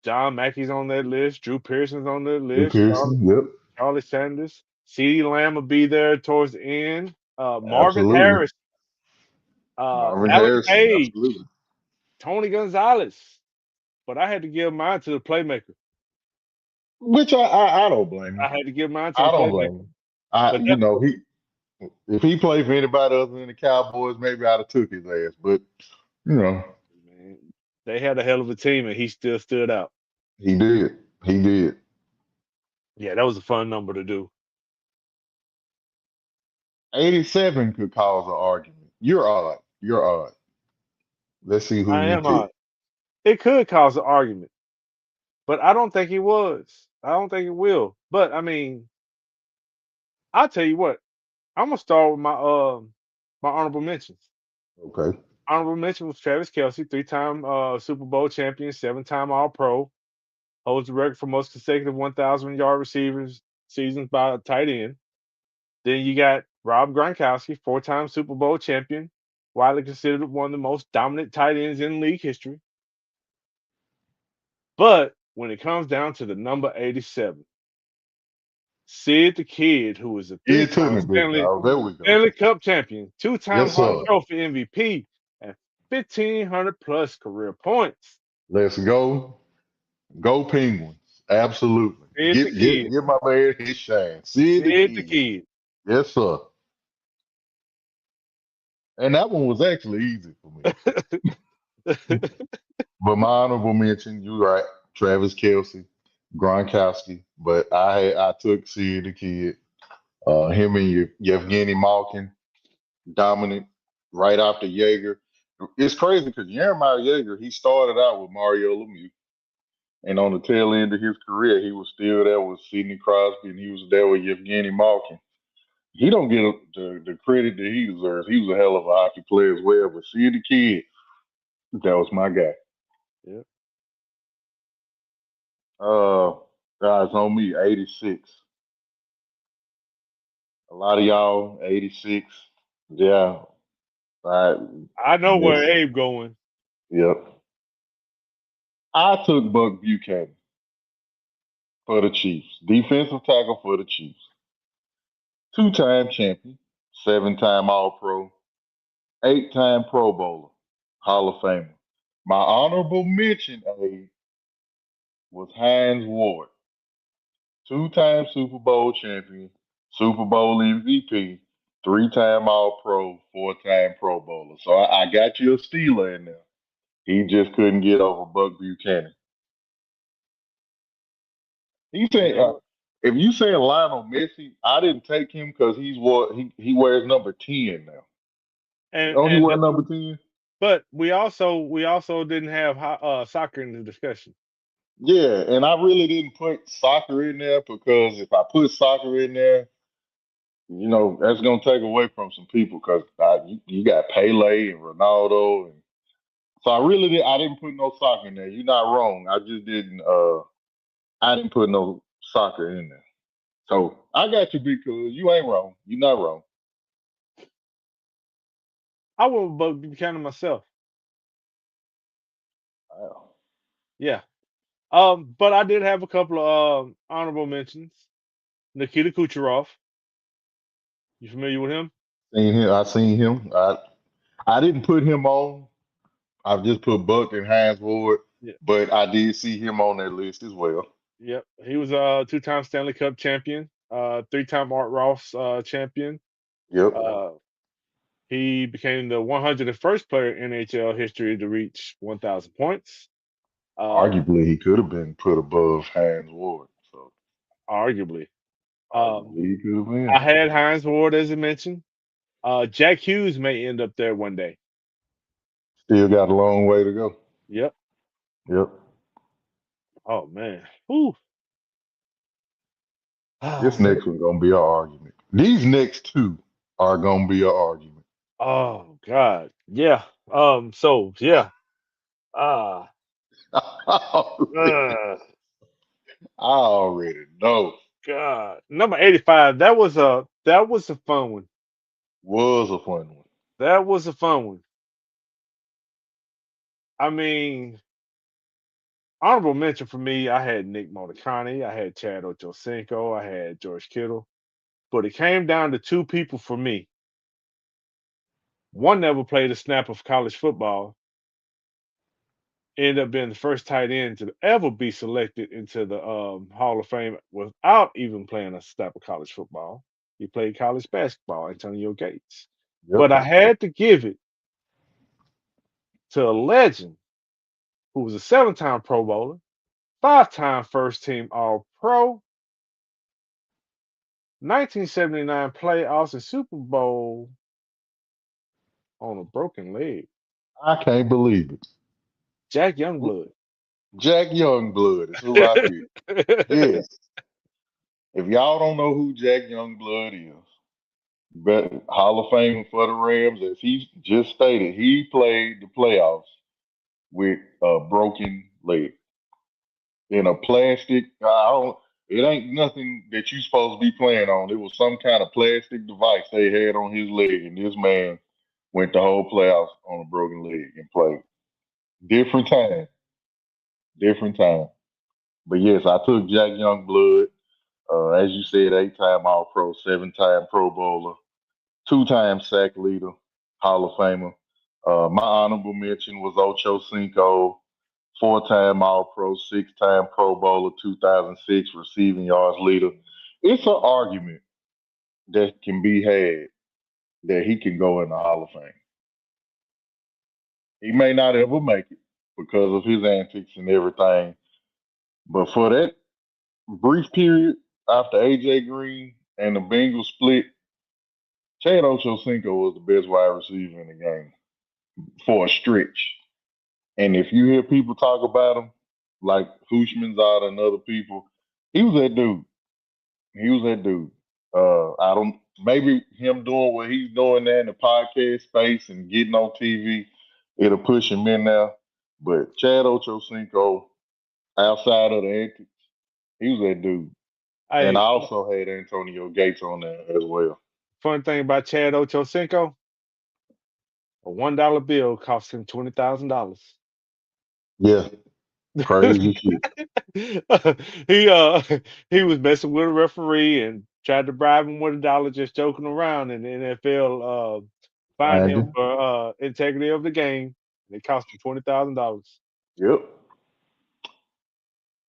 Speaker 3: John Mackey's on that list. Drew Pearson's on that
Speaker 4: Drew
Speaker 3: list.
Speaker 4: Pearson. Yep.
Speaker 3: Charlie Sanders. CeeDee Lamb will be there towards the end. Marvin
Speaker 4: Absolutely.
Speaker 3: Harris.
Speaker 4: Marvin
Speaker 3: Alan
Speaker 4: Harrison.
Speaker 3: Page.
Speaker 4: Absolutely.
Speaker 3: Tony Gonzalez. But I had to give mine to the playmaker.
Speaker 4: Which I don't blame
Speaker 3: I
Speaker 4: him.
Speaker 3: had to give mine to the
Speaker 4: I don't
Speaker 3: playmaker.
Speaker 4: blame him. I
Speaker 3: But
Speaker 4: you
Speaker 3: that,
Speaker 4: know he if he played for anybody other than the Cowboys, maybe I'd have took his ass. But you know
Speaker 3: man, they had a hell of a team, and he still stood out.
Speaker 4: he did. He did.
Speaker 3: Yeah, that was a fun number to do.
Speaker 4: 87 could cause an argument. You're odd. You're odd. Let's see who
Speaker 3: I
Speaker 4: you
Speaker 3: am
Speaker 4: pick.
Speaker 3: on. It could cause an argument, but I don't think it was. I don't think it will. But I mean, I'll tell you what. I'm gonna start with my honorable mentions.
Speaker 4: Okay.
Speaker 3: Honorable mention was Travis Kelsey, three-time Super Bowl champion, seven-time All Pro, holds the record for most consecutive 1,000-yard receivers seasons by a tight end. Then you got Rob Gronkowski, four-time Super Bowl champion, widely considered one of the most dominant tight ends in league history. But when it comes down to the number 87, Sid the Kid, who is a
Speaker 4: Give it to
Speaker 3: three-time
Speaker 4: me, big dog. There we go.
Speaker 3: Stanley Cup champion, two-time
Speaker 4: Yes,
Speaker 3: Hart
Speaker 4: sir.
Speaker 3: Trophy MVP, and 1,500 plus career points.
Speaker 4: Let's go. Go Penguins. Absolutely.
Speaker 3: Sid the
Speaker 4: Get
Speaker 3: Kid.
Speaker 4: get my man his shine. See the
Speaker 3: Sid the
Speaker 4: kid.
Speaker 3: Kid.
Speaker 4: Yes, sir. And that one was actually easy for me. But my honorable mention, you're right, Travis Kelsey, Gronkowski. But I took See the kid. Him and Yevgeny Malkin, dominant right after Yeager. It's crazy because Jeremiah Yeager, he started out with Mario Lemieux. And on the tail end of his career, he was still there with Sidney Crosby, and he was there with Yevgeny Malkin. He don't get the credit that he deserves. He was a hell of a hockey player as well. But see the kid, that was my guy.
Speaker 3: Yeah.
Speaker 4: Guys, on me, 86. A lot of y'all, 86. Yeah, I,
Speaker 3: I know where
Speaker 4: yes,
Speaker 3: Abe going.
Speaker 4: yep. I took Buck Buchanan for the Chiefs, defensive tackle for the Chiefs, two-time champion, seven-time All-Pro, eight-time Pro Bowler, Hall of Famer. My honorable mention, was Hines Ward. two-time Super Bowl champion, Super Bowl MVP, three-time All-Pro, four-time Pro Bowler. So I got you a Steeler in there. He just couldn't get over Buck Buchanan. He said,
Speaker 3: Yeah.
Speaker 4: if you say Lionel Messi, I didn't take him because he wears number 10 now.
Speaker 3: And
Speaker 4: Don't he
Speaker 3: and
Speaker 4: wear number 10?
Speaker 3: but we also didn't have soccer in the discussion.
Speaker 4: Yeah, and I really didn't put soccer in there because if I put soccer in there, that's gonna take away from some people because you got Pele and Ronaldo, and so I didn't put no soccer in there. You're not wrong. I didn't put no soccer in there. So I got you, because you ain't wrong. You're not wrong.
Speaker 3: I went with Buck Buchanan myself.
Speaker 4: Wow.
Speaker 3: Yeah. But I did have a couple of honorable mentions. Nikita Kucherov. You familiar with him?
Speaker 4: Seen him. I seen him. I didn't put him on. I just put Buck and Hines Ward,
Speaker 3: Yeah.
Speaker 4: but I did see him on that list as well.
Speaker 3: Yep. He was a two-time Stanley Cup champion, three-time Art Ross champion.
Speaker 4: Yep.
Speaker 3: Uh, he became the 101st player in NHL history to reach 1,000 points. Um,
Speaker 4: Arguably, he could have been put above Hines Ward. So
Speaker 3: arguably. Um,
Speaker 4: arguably, he could have been.
Speaker 3: I had Hines Ward as I mentioned. Jack Hughes may end up there one day.
Speaker 4: Still got a long way to go.
Speaker 3: Yep.
Speaker 4: Yep.
Speaker 3: Oh man. Whew.
Speaker 4: This next one gonna be an argument. These next two are gonna be an argument.
Speaker 3: Oh God. Yeah. So yeah. Ah.
Speaker 4: I
Speaker 3: uh,
Speaker 4: already know.
Speaker 3: God. Number 85. That was a fun one.
Speaker 4: Was a fun one.
Speaker 3: That was a fun one. I mean, honorable mention for me. I had Nick Montacani. I had Chad Ochocinco. I had George Kittle. But it came down to two people for me. One never played a snap of college football. Ended up being the first tight end to ever be selected into the Hall of Fame without even playing a snap of college football. He played college basketball, Antonio Gates. But
Speaker 4: Yep.
Speaker 3: I had to give it to a legend who was a seven-time Pro Bowler, five-time first team All Pro, 1979 playoffs and Super Bowl on a broken leg.
Speaker 4: I can't believe it.
Speaker 3: Jack Youngblood.
Speaker 4: Jack Youngblood is who I picked. Yes. If y'all don't know who Jack Youngblood is, but Hall of Fame for the Rams, as he just stated, he played the playoffs with a broken leg in a plastic. I don't. It ain't nothing that you supposed to be playing on. It was some kind of plastic device they had on his leg, and this man went the whole playoffs on a broken leg and played. Different time, different time. But yes, I took Jack Youngblood. As you said, eight-time All Pro, seven-time Pro Bowler, two-time sack leader, Hall of Famer. My honorable mention was Ocho Cinco, four-time All Pro, six-time Pro Bowler, 2006 receiving yards leader. It's an argument that can be had that he can go in the Hall of Fame. He may not ever make it because of his antics and everything, but for that brief period after AJ Green and the Bengals split, Chad Ochocinco was the best wide receiver in the game for a stretch. And if you hear people talk about him, like Hushmanzada and other people, he was that dude. He was that dude. I don't maybe him doing what he's doing there in the podcast space and getting on TV, it'll push him in there. But Chad Ochocinco, outside of the antics, he was that dude. And I
Speaker 3: Hey,
Speaker 4: also had Antonio Gates on there as well.
Speaker 3: fun thing about Chad Ochocinco, a $1 bill cost him $20,000.
Speaker 4: Yeah, crazy shit.
Speaker 3: he uh he was messing with a referee and tried to bribe him with $1 just joking around, and the NFL fined
Speaker 4: Find
Speaker 3: him
Speaker 4: him.
Speaker 3: for integrity of the game. And it cost him $20,000.
Speaker 4: Yep.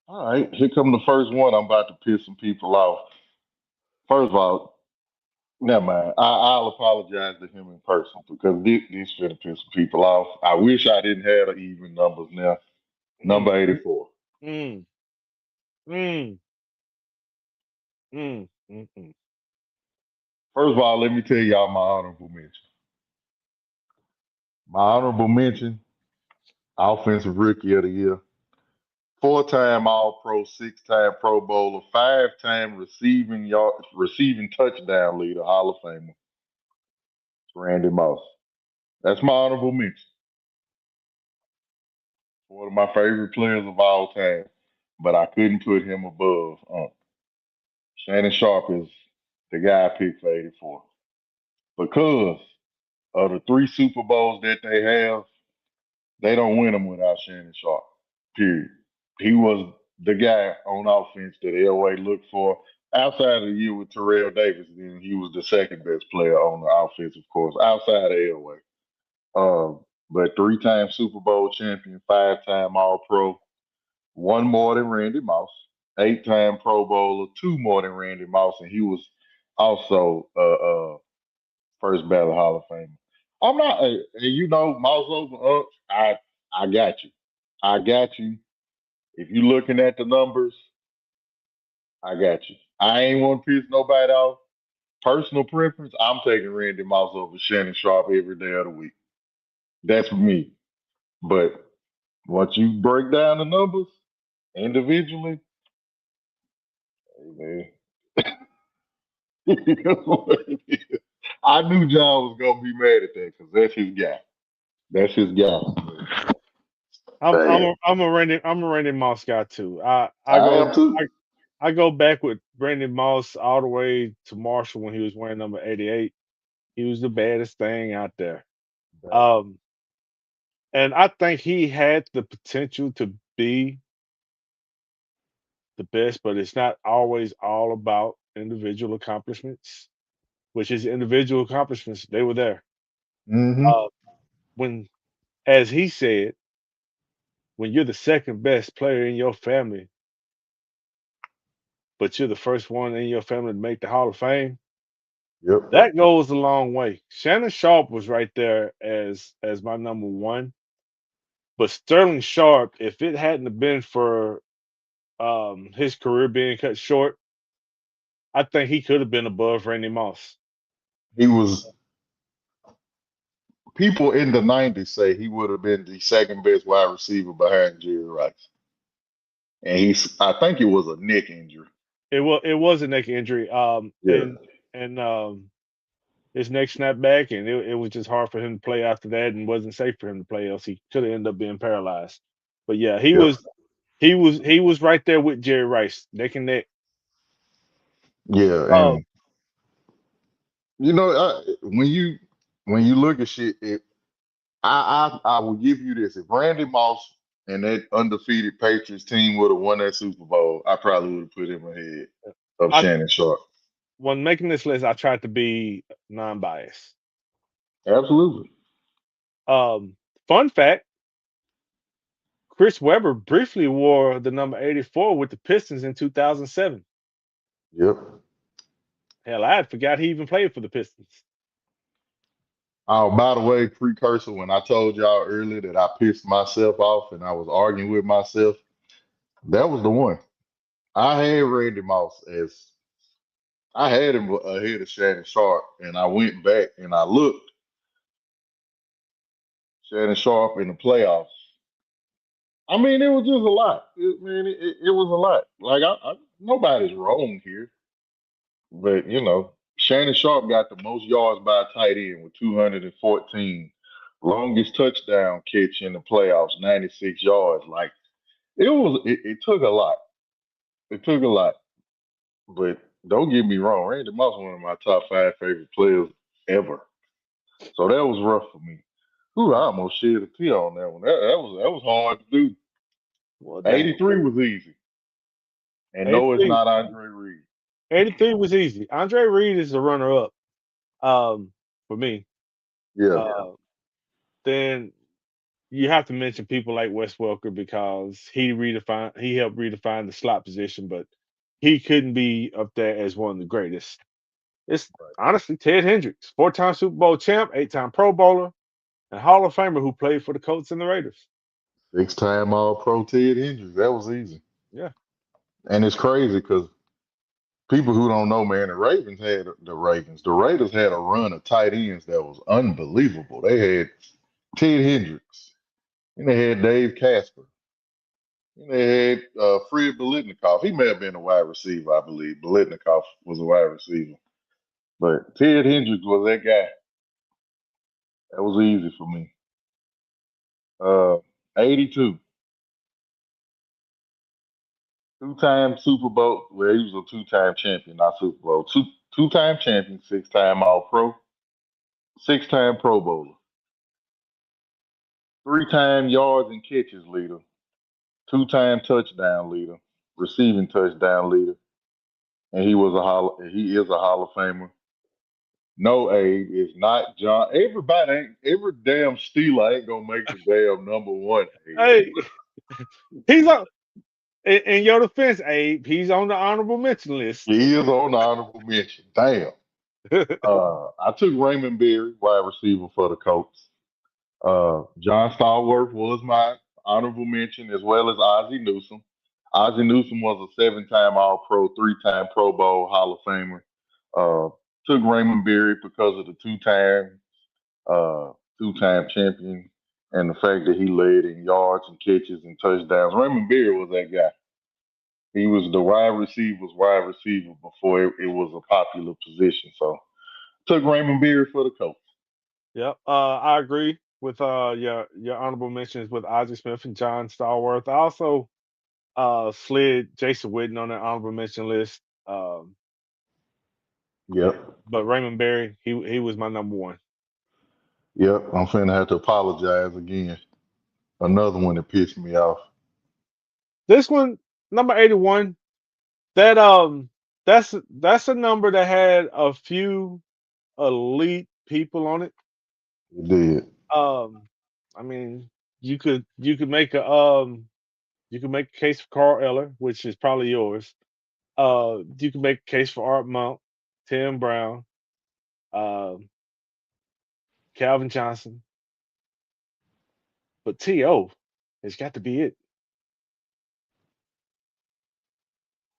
Speaker 4: All right, here come the first one. I'm about to piss some people off. First of all, never mind. I'll apologize to him in person because this finna piss some people off. I wish I didn't have the even numbers now.
Speaker 3: Mm,
Speaker 4: Number 84.
Speaker 3: mm, mm, mm.
Speaker 4: First of all, let me tell y'all my honorable mention. My honorable mention, offensive rookie of the year, four-time All-Pro, six-time Pro Bowler, five-time receiving touchdown leader, Hall of Famer. It's Randy Moss. That's my honorable mention. One of my favorite players of all time, but I couldn't put him above. Shannon Sharp is the guy I picked for 84 because of the three Super Bowls that they have. They don't win them without Shannon Sharp. Period. He was the guy on offense that Elway looked for. Outside of the year with Terrell Davis, then he was the second best player on the offense, of course, outside of Elway. But three-time Super Bowl champion, five-time All-Pro, one more than Randy Moss, eight-time Pro Bowler, two more than Randy Moss, and he was also first ballot Hall of Famer. I'm not, Moss over up. I got you. I got you. If you looking at the numbers, I got you. I ain't want to piss nobody off. Personal preference, I'm taking Randy Moss over Shannon Sharp every day of the week. That's for me. But once you break down the numbers individually, hey, man, I knew John was gonna be mad at that because that's his guy. That's his guy. Bad.
Speaker 3: I'm a Randy Moss guy too.
Speaker 4: I am too.
Speaker 3: I go back with Randy Moss all the way to Marshall when he was wearing number 88. He was the baddest thing out there. Um, and I think he had the potential to be the best, but it's not always all about individual accomplishments, which is individual accomplishments. They were there.
Speaker 4: Mm-hmm.
Speaker 3: Uh, when, as he said, when you're the second best player in your family, but you're the first one in your family to make the Hall of Fame,
Speaker 4: Yep.
Speaker 3: that goes a long way. Shannon Sharp was right there as my number one, but Sterling Sharp, if it hadn't have been for his career being cut short, I think he could have been above Randy Moss.
Speaker 4: He was people in the '90s say he would have been the second best wide receiver behind Jerry Rice, and I think it was a neck injury.
Speaker 3: It was a neck injury,
Speaker 4: Yeah,
Speaker 3: and his neck snapped back, and it was just hard for him to play after that, and wasn't safe for him to play, else he could have ended up being paralyzed. But yeah,
Speaker 4: yeah,
Speaker 3: he was right there with Jerry Rice, neck and neck.
Speaker 4: yeah.
Speaker 3: Um,
Speaker 4: And when you look at shit, I will give you this: if Randy Moss and that undefeated Patriots team would have won that Super Bowl, I probably would have put him ahead of
Speaker 3: I
Speaker 4: Shannon Sharp.
Speaker 3: when making this list, I tried to be non-biased.
Speaker 4: Absolutely.
Speaker 3: Fun fact: Chris Webber briefly wore the number 84 with the Pistons in 2007.
Speaker 4: Yep.
Speaker 3: Hell, I had forgot he even played for the Pistons.
Speaker 4: Oh, by the way, precursor, when I told y'all earlier that I pissed myself off and I was arguing with myself, that was the one. I had Randy Moss as I had him ahead of Shannon Sharp, and I went back and I looked Shannon Sharp in the playoffs. I mean, it was just a lot. It was a lot. Like nobody's wrong here, but Shannon Sharp got the most yards by a tight end with 214. Longest touchdown catch in the playoffs, 96 yards. Like it took a lot. It took a lot. But don't get me wrong, Randy Moss one of my top five favorite players ever. So that was rough for me. Ooh, I almost shed a tear on that one. That was hard to do.
Speaker 3: Well, dang.
Speaker 4: 83 was easy. And no, it's
Speaker 3: 83,
Speaker 4: not Andre Reed.
Speaker 3: 83 was easy. Andre Reed is the runner-up for me.
Speaker 4: Yeah.
Speaker 3: Uh, then you have to mention people like Wes Welker because he helped redefine the slot position, but he couldn't be up there as one of the greatest. It's honestly Ted Hendricks, 4-time Super Bowl champ, 8-time Pro Bowler, and Hall of Famer who played for the Colts and the Raiders.
Speaker 4: 6-time All Pro Ted Hendricks. That was easy.
Speaker 3: Yeah.
Speaker 4: And it's crazy because people who don't know, man, the Raiders had a run of tight ends that was unbelievable. They had Ted Hendricks, and they had Dave Casper, and they had Fred Biletnikoff. He may have been a wide receiver, I believe. Biletnikoff was a wide receiver. But Ted Hendricks was that guy. That was easy for me. 82. Two-time Super Bowl. Well, he was a two-time champion, not Super Bowl. Two-time champion, 6-time All-Pro, 6-time Pro Bowler, 3-time yards and catches leader, 2-time touchdown leader, receiving touchdown leader, and he is a Hall of Famer. No, Abe is not John. Every damn Steeler ain't gonna make the damn number one. Abe.
Speaker 3: Hey, he's on in your defense, Abe. He's on the honorable mention list.
Speaker 4: He is on the honorable mention. Damn. I took Raymond Berry, wide receiver for the Colts. John Stallworth was my honorable mention, as well as Ozzie Newsome. Ozzie Newsome was a 7-time All Pro, 3-time Pro Bowl Hall of Famer. Uh, took Raymond Berry because of the uh, two-time champion and the fact that he led in yards and catches and touchdowns. Raymond Berry was that guy. He was the wide receiver before it was a popular position. So took Raymond Berry for the Colts.
Speaker 3: Yep. I agree with your honorable mentions with Ozzie Smith and John Stallworth. I also slid Jason Witten on that honorable mention list.
Speaker 4: Yep.
Speaker 3: But Raymond Berry, he was my number one.
Speaker 4: Yep. I'm finna have to apologize again. Another one that pissed me off.
Speaker 3: This one, number 81, that that's a number that had a few elite people on it.
Speaker 4: It did.
Speaker 3: I mean, you could make a case for Carl Eller, which is probably yours. You could make a case for Art Monk, Tim Brown, um, Calvin Johnson, but T.O. has got to be it.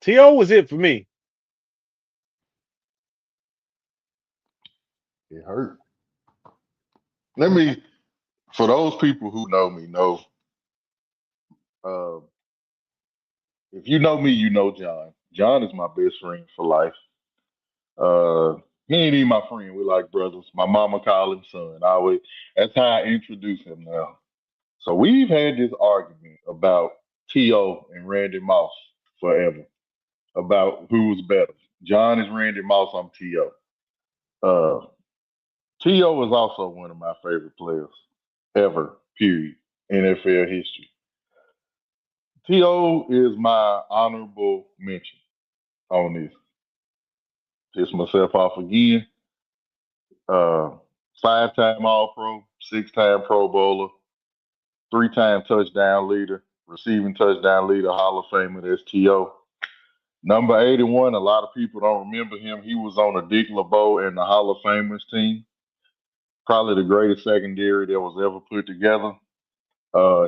Speaker 3: T.O. was it for me.
Speaker 4: It hurt. Let me, for those people who know me, know uh, if you know me, you know John. John is my best friend for life. Uh, he ain't even my friend. We like brothers. My mama call him son. I always that's how I introduce him now. So we've had this argument about T.O. and Randy Moss forever about who's better. John is Randy Moss. I'm T.O. Uh, T.O. is also one of my favorite players ever. Period. NFL history. T.O. is my honorable mention on this. Piss myself off again. Uh, 5-time All Pro, 6-time Pro Bowler, 3-time touchdown leader, receiving touchdown leader, Hall of Famer. That's T.O. Number 81, a lot of people don't remember him. He was on the Dick LeBeau and the Hall of Famers team. Probably the greatest secondary that was ever put together.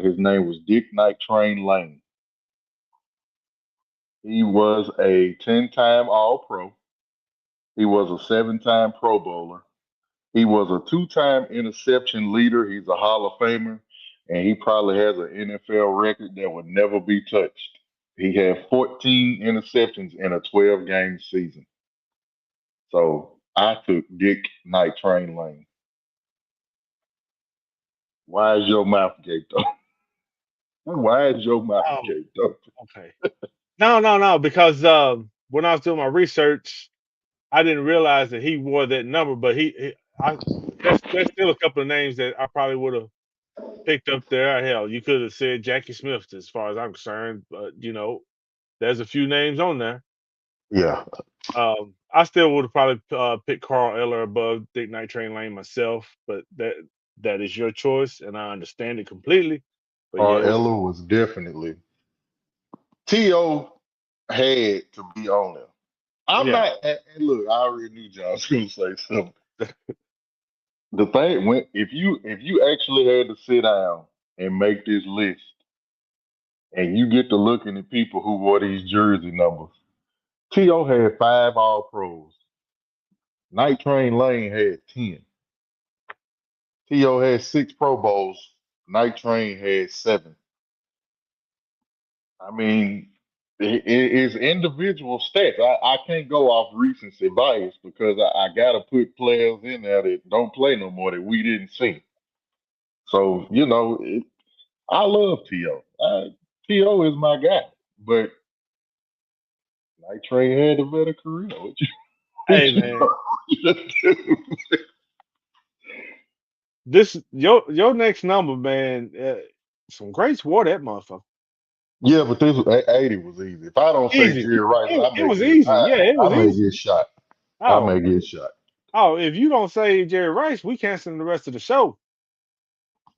Speaker 4: His name was Dick Night Train Lane. He was a 10-time All Pro. He was a 7-time Pro Bowler. He was a 2-time interception leader. He's a Hall of Famer, and he probably has an NFL record that would never be touched. He had 14 interceptions in a 12-game season. So I took Dick Night Train Lane. Why is your mouth gaped up? Why is your mouth
Speaker 3: Oh,
Speaker 4: gaped up?
Speaker 3: okay. No, because when I was doing my research, I didn't realize that he wore that number, but there's still a couple of names that I probably would have picked up there. Hell, you could have said Jackie Smith, as far as I'm concerned, but there's a few names on there.
Speaker 4: Yeah,
Speaker 3: I still would have probably picked Carl Eller above Dick Night Train Lane myself, but that is your choice, and I understand it completely. But yeah,
Speaker 4: Ella was definitely T.O. had to be on there. I'm
Speaker 3: yeah,
Speaker 4: not. And look, I already knew John was going to say something. The thing when if you actually had to sit down and make this list, and you get to looking at people who wore these jersey numbers, T.O. had 5 All Pros. Night Train Lane had 10. T.O. had 6 Pro Bowls. Night Train had 7. I mean, it's individual stats. I can't go off recency bias because I got to put players in there that don't play no more that we didn't see. So, I love T.O. T.O. is my guy. But Night Train had a better career.
Speaker 3: hey man, this your next number, man. Some greats wore that motherfucker.
Speaker 4: Yeah, but this 80 was easy. If I don't say
Speaker 3: Easy.
Speaker 4: Jerry Rice,
Speaker 3: It, it was easy. Yeah, it
Speaker 4: I
Speaker 3: was
Speaker 4: may
Speaker 3: easy.
Speaker 4: get shot. I
Speaker 3: Oh,
Speaker 4: may get shot.
Speaker 3: oh, if you don't say Jerry Rice, we canceling the rest of the show.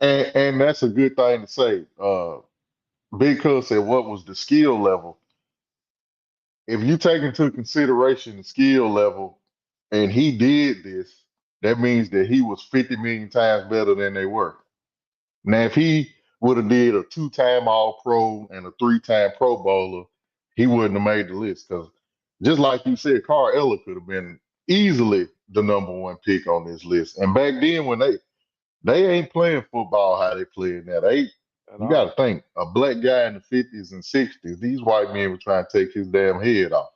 Speaker 4: And that's a good thing to say. Big Cuz said, what was the skill level? If you take into consideration the skill level, and he did this, that means that he was 50 million times better than they were. Now, if he would have did a 2-time All Pro and a 3-time Pro Bowler, he wouldn't have made the list. Because just like you said, Carl Eller could have been easily the number 1 pick on this list. And back then, when they ain't playing football how they play now.
Speaker 3: At
Speaker 4: You got
Speaker 3: all.
Speaker 4: to think, a black guy in the 50s and 60s, these white men were trying to take his damn head off.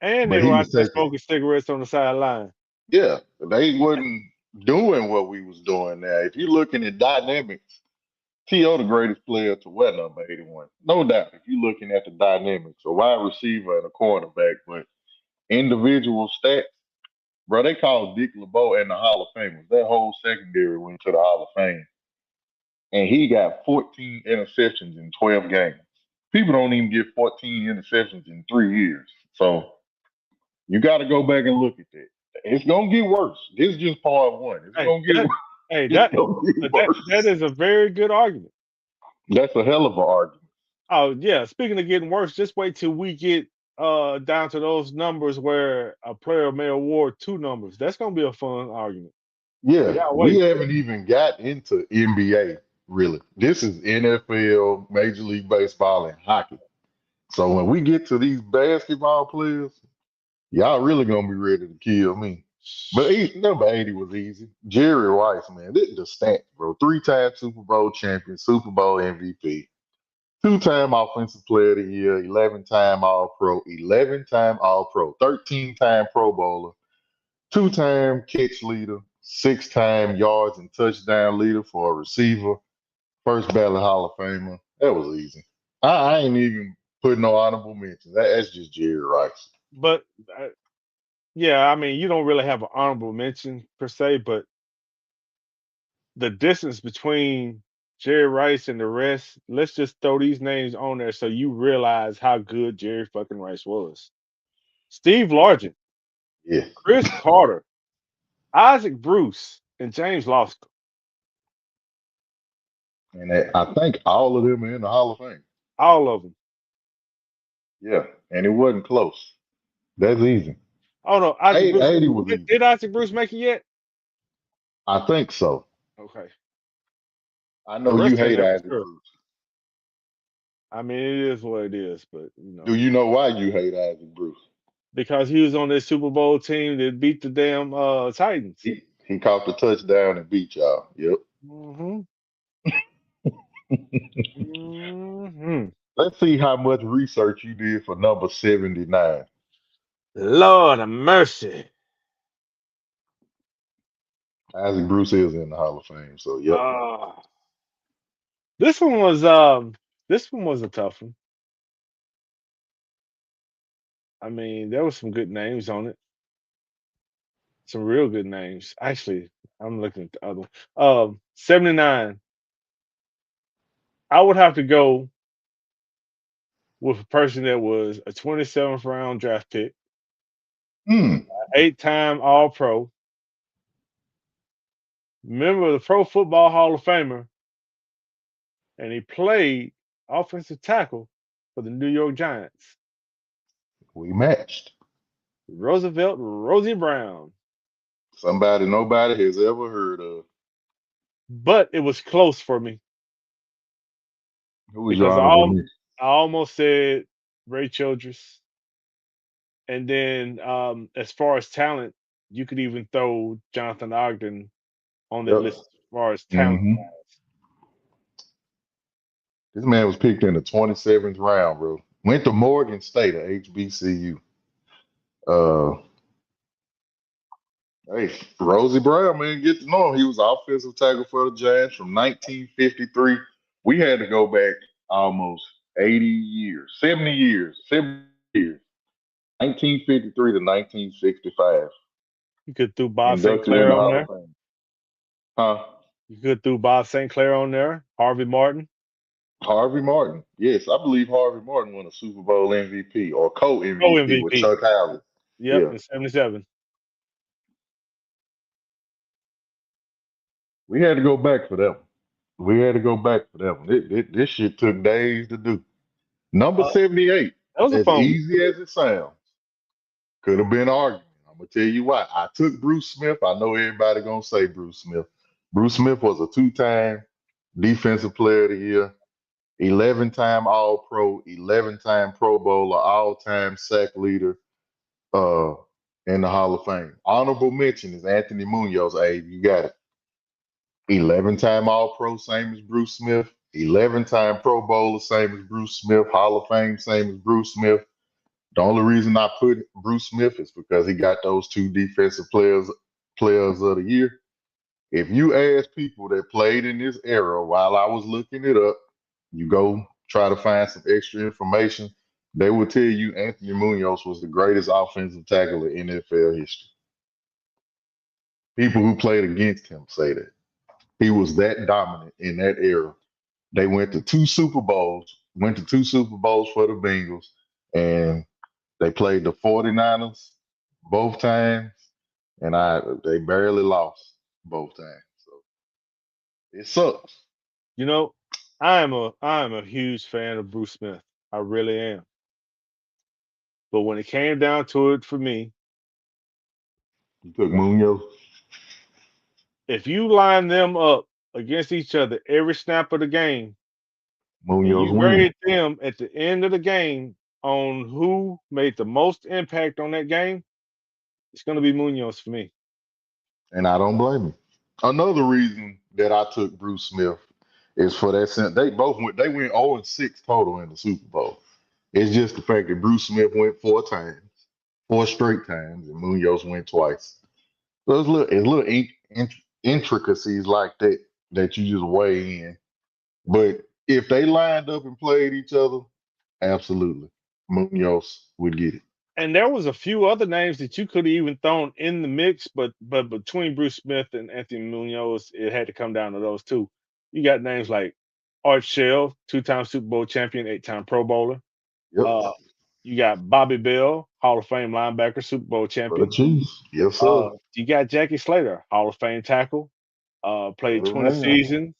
Speaker 3: And
Speaker 4: But
Speaker 3: they were
Speaker 4: he
Speaker 3: out
Speaker 4: was
Speaker 3: there
Speaker 4: taking,
Speaker 3: smoking cigarettes on the sideline.
Speaker 4: yeah, they wasn't doing what we was doing now. If you're looking at dynamics, T.O. the greatest player to wear number 81. No doubt. If you're looking at the dynamics, a wide receiver and a cornerback, but individual stats, bro, they called Dick LeBeau and the Hall of Famers. That whole secondary went to the Hall of Fame. And he got 14 interceptions in 12 games. People don't even get 14 interceptions in 3 years. So you got to go back and look at that. It's gonna get worse. This is just part 1. It's
Speaker 3: Hey,
Speaker 4: gonna get
Speaker 3: that hey
Speaker 4: it's
Speaker 3: that
Speaker 4: gonna get
Speaker 3: that
Speaker 4: worse.
Speaker 3: is a very good argument.
Speaker 4: That's a hell of an argument.
Speaker 3: Oh yeah, speaking of getting worse, just wait till we get down to those numbers where a player may award 2 numbers. That's gonna be a fun argument.
Speaker 4: Yeah,
Speaker 3: Yeah,
Speaker 4: we
Speaker 3: wait.
Speaker 4: haven't even got into NBA really. This is NFL, Major League Baseball, and hockey. So when we get to these basketball players, y'all really gonna be ready to kill me. But number 80 was easy. Jerry Rice, man, this the stats, bro. 3-time Super Bowl champion, Super Bowl MVP, 2-time Offensive Player of the Year, 11-time All Pro, 11-time All Pro, 13-time Pro Bowler, 2-time catch leader, 6-time yards and touchdown leader for a receiver, first ballot Hall of Famer. That was easy. I ain't even putting no honorable mentions. That's just Jerry Rice.
Speaker 3: But uh, yeah, I mean, you don't really have an honorable mention per se, but the distance between Jerry Rice and the rest, let's just throw these names on there so you realize how good Jerry fucking Rice was. Steve Largent,
Speaker 4: Yeah.
Speaker 3: Chris Carter, Isaac Bruce, and James Losco.
Speaker 4: And I think all of them are in the Hall of Fame.
Speaker 3: All of them.
Speaker 4: Yeah. And it wasn't close. That's easy.
Speaker 3: Oh no, Isaac Bruce.
Speaker 4: 80 was
Speaker 3: Did,
Speaker 4: easy.
Speaker 3: did Isaac Bruce make it yet?
Speaker 4: I think so.
Speaker 3: Okay.
Speaker 4: I
Speaker 3: The
Speaker 4: know you
Speaker 3: rest ain't
Speaker 4: hate
Speaker 3: there for
Speaker 4: Isaac
Speaker 3: sure.
Speaker 4: Bruce.
Speaker 3: I mean, it is what it is, but
Speaker 4: Do you know why you hate Isaac Bruce?
Speaker 3: because he was on this Super Bowl team that beat the damn Titans.
Speaker 4: He caught the touchdown and beat y'all. Yep.
Speaker 3: Hmm. Hmm.
Speaker 4: Let's see how much research you did for number 79.
Speaker 3: Lord of mercy.
Speaker 4: Isaac Bruce is in the Hall of Fame, so yep.
Speaker 3: Uh, this one was a tough one. I mean, there was some good names on it. Some real good names. Actually, I'm looking at the other one. 79. I would have to go with a person that was a 27th round draft pick,
Speaker 4: Hmm.
Speaker 3: 8-time All Pro, member of the Pro Football Hall of Famer, and he played offensive tackle for the New York Giants.
Speaker 4: We matched.
Speaker 3: Roosevelt Rosie Brown.
Speaker 4: Somebody nobody has ever heard of.
Speaker 3: But it was close for me
Speaker 4: Who was your
Speaker 3: because
Speaker 4: honorable mention?
Speaker 3: I almost said Ray Childress. And then as far as talent, you could even throw Jonathan Ogden on that
Speaker 4: Yep.
Speaker 3: list as far as talent.
Speaker 4: hmm This man was picked in the 27th round, bro. Went to Morgan State, a HBCU. Uh, hey, Rosie Brown, man, get to know him. He was offensive tackle for the Giants from 1953. We had to go back almost 80 years, 70 years, 70 years, 1953 to 1965.
Speaker 3: You could throw Bob St.
Speaker 4: Inducted in
Speaker 3: Clair
Speaker 4: the
Speaker 3: on
Speaker 4: Hall of
Speaker 3: there.
Speaker 4: Fame. Huh?
Speaker 3: You could throw Bob St. Clair on there. Harvey Martin.
Speaker 4: Harvey Martin. Yes, I believe Harvey Martin won a Super Bowl MVP or co
Speaker 3: Co
Speaker 4: MVP with
Speaker 3: MVP.
Speaker 4: Chuck Howley.
Speaker 3: Yep,
Speaker 4: Yeah.
Speaker 3: in 77.
Speaker 4: We had to go back for that one. We had to go back for that one. This shit took days to do. Number
Speaker 3: Uh,
Speaker 4: 78,
Speaker 3: that was a
Speaker 4: as
Speaker 3: fun one.
Speaker 4: easy as it sounds, could have been argument. I'm gonna tell you why. I took Bruce Smith. I know everybody gonna say Bruce Smith. Bruce Smith was a two-time defensive player of the year, 11-time All-Pro, 11-time Pro Bowler, all-time sack leader, uh, in the Hall of Fame. Honorable mention is Anthony Munoz. Hey, you got it. 11-time All Pro, same as Bruce Smith. 11-time Pro Bowler, same as Bruce Smith. Hall of Fame, same as Bruce Smith. The only reason I put Bruce Smith is because he got those two defensive players of the year. If you ask people that played in this era while I was looking it up, you go try to find some extra information. They will tell you Anthony Munoz was the greatest offensive tackle in NFL history. People who played against him say that. He was that dominant in that era. They went to two Super Bowls for the Bengals, and they played the 49ers both times, and they barely lost both times. So it sucks.
Speaker 3: You know, I am a huge fan of Bruce Smith. I really am. But when it came down to it for me,
Speaker 4: You took Munoz.
Speaker 3: if you line them up against each other every snap of the game and
Speaker 4: Munoz
Speaker 3: you
Speaker 4: win.
Speaker 3: grade them at the end of the game on who made the most impact on that game, it's going to be Munoz for me.
Speaker 4: And I don't blame him. Another reason that I took Bruce Smith is for that sense. They went 0-6 total in the Super Bowl. It's just the fact that Bruce Smith went four straight times, and Munoz went twice. So it's little intricacies like that that you just weigh in. But if they lined up and played each other, absolutely, Munoz would get it.
Speaker 3: And there was a few other names that you could have even thrown in the mix, but between Bruce Smith and Anthony Munoz, it had to come down to those two. You got names like Art Shell, two-time Super Bowl champion, eight-time Pro Bowler.
Speaker 4: Yep,
Speaker 3: Uh, you got Bobby Bell, Hall of Fame linebacker, Super Bowl
Speaker 4: for the
Speaker 3: champion.
Speaker 4: Chiefs. Yes, sir.
Speaker 3: You got Jackie Slater, Hall of Fame tackle, played 20
Speaker 4: Around.
Speaker 3: seasons,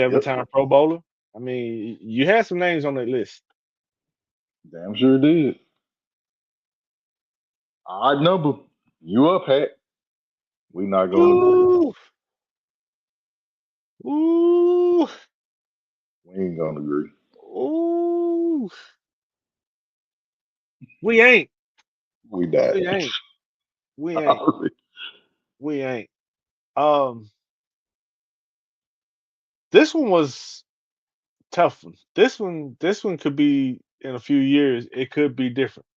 Speaker 4: Yep,
Speaker 3: seven-time Pro Bowler. I mean, you had some names on that list.
Speaker 4: damn sure did. Odd number. You up, Hat? We not gonna agree.
Speaker 3: Ooh, ooh,
Speaker 4: We ain't gonna agree.
Speaker 3: ooh. We ain't.
Speaker 4: We died.
Speaker 3: We ain't. We ain't. We ain't. Um, this one was tough one. This one could be in a few years. It could be different.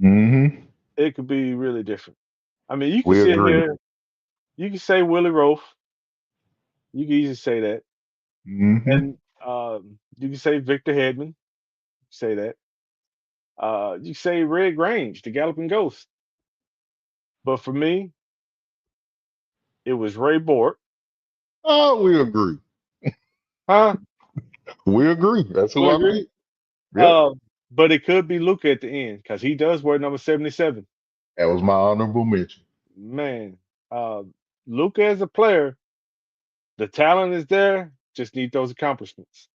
Speaker 4: Mm-hmm.
Speaker 3: It could be really different. I mean, you can
Speaker 4: We
Speaker 3: sit
Speaker 4: agree.
Speaker 3: here. You can say Willie Roaf. You can easily say that,
Speaker 4: Mm-hmm.
Speaker 3: and you can say Victor Hedman. Say that. You can say Red Grange, the Galloping Ghost. But for me, it was Ray Bork.
Speaker 4: Oh, we agree.
Speaker 3: Huh?
Speaker 4: We agree. That's who
Speaker 3: We
Speaker 4: I
Speaker 3: agree.
Speaker 4: picked. Yep.
Speaker 3: Uh, but it could be Luca at the end because he does wear number 77.
Speaker 4: That was my honorable mention.
Speaker 3: Man, uh, Luca as a player, The talent is there. Just need those accomplishments.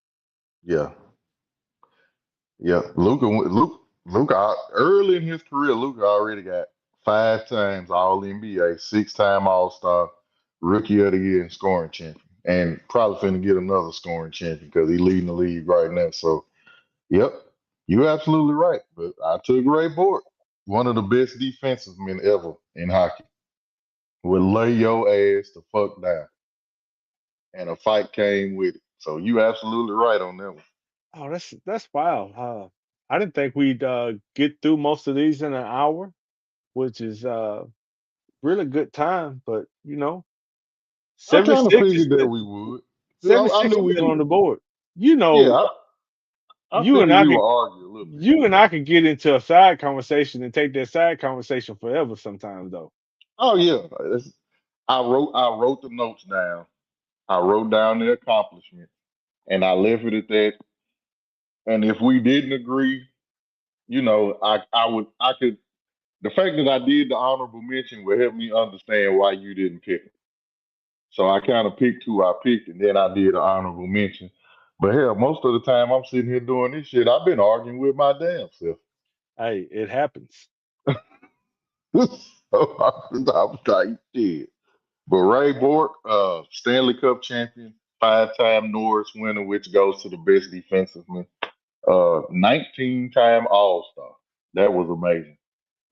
Speaker 4: Yeah, yeah. Luca. Early in his career, Luca already got 5 times All NBA, 6-time All Star, Rookie of the Year, and scoring champion, and probably finna get another scoring champion because he's leading the league right now. So, yep, you're absolutely right. But I took Ray Bork, one of the best defensemen ever in hockey, would lay your ass the fuck down, and a fight came with it. So you absolutely right on that one.
Speaker 3: Oh, that's wild. I didn't think we'd get through most of these in an hour, which is really good time. But
Speaker 4: I
Speaker 3: seventy
Speaker 4: kind of
Speaker 3: six is
Speaker 4: figured that we would.
Speaker 3: seventy
Speaker 4: I
Speaker 3: six
Speaker 4: knew
Speaker 3: is
Speaker 4: we
Speaker 3: still
Speaker 4: was.
Speaker 3: on the board. You
Speaker 4: Yeah,
Speaker 3: know,
Speaker 4: I
Speaker 3: you and
Speaker 4: figured
Speaker 3: I
Speaker 4: we would
Speaker 3: could
Speaker 4: argue a little bit.
Speaker 3: you and I could get into a side conversation and take that side conversation forever sometimes though.
Speaker 4: Oh yeah, I wrote the notes down. I wrote down the accomplishment, and I left it at that. And if we didn't agree, I could. The fact that I did the honorable mention would help me understand why you didn't pick it. So I kind of picked who I picked, and then I did the honorable mention. But hell, most of the time I'm sitting here doing this shit, I've been arguing with my damn self.
Speaker 3: Hey, it happens.
Speaker 4: So I'm like, shit. But Ray Bork, Stanley Cup champion, 5-time Norris winner, which goes to the best defenseman. 19-time All Star. That was amazing.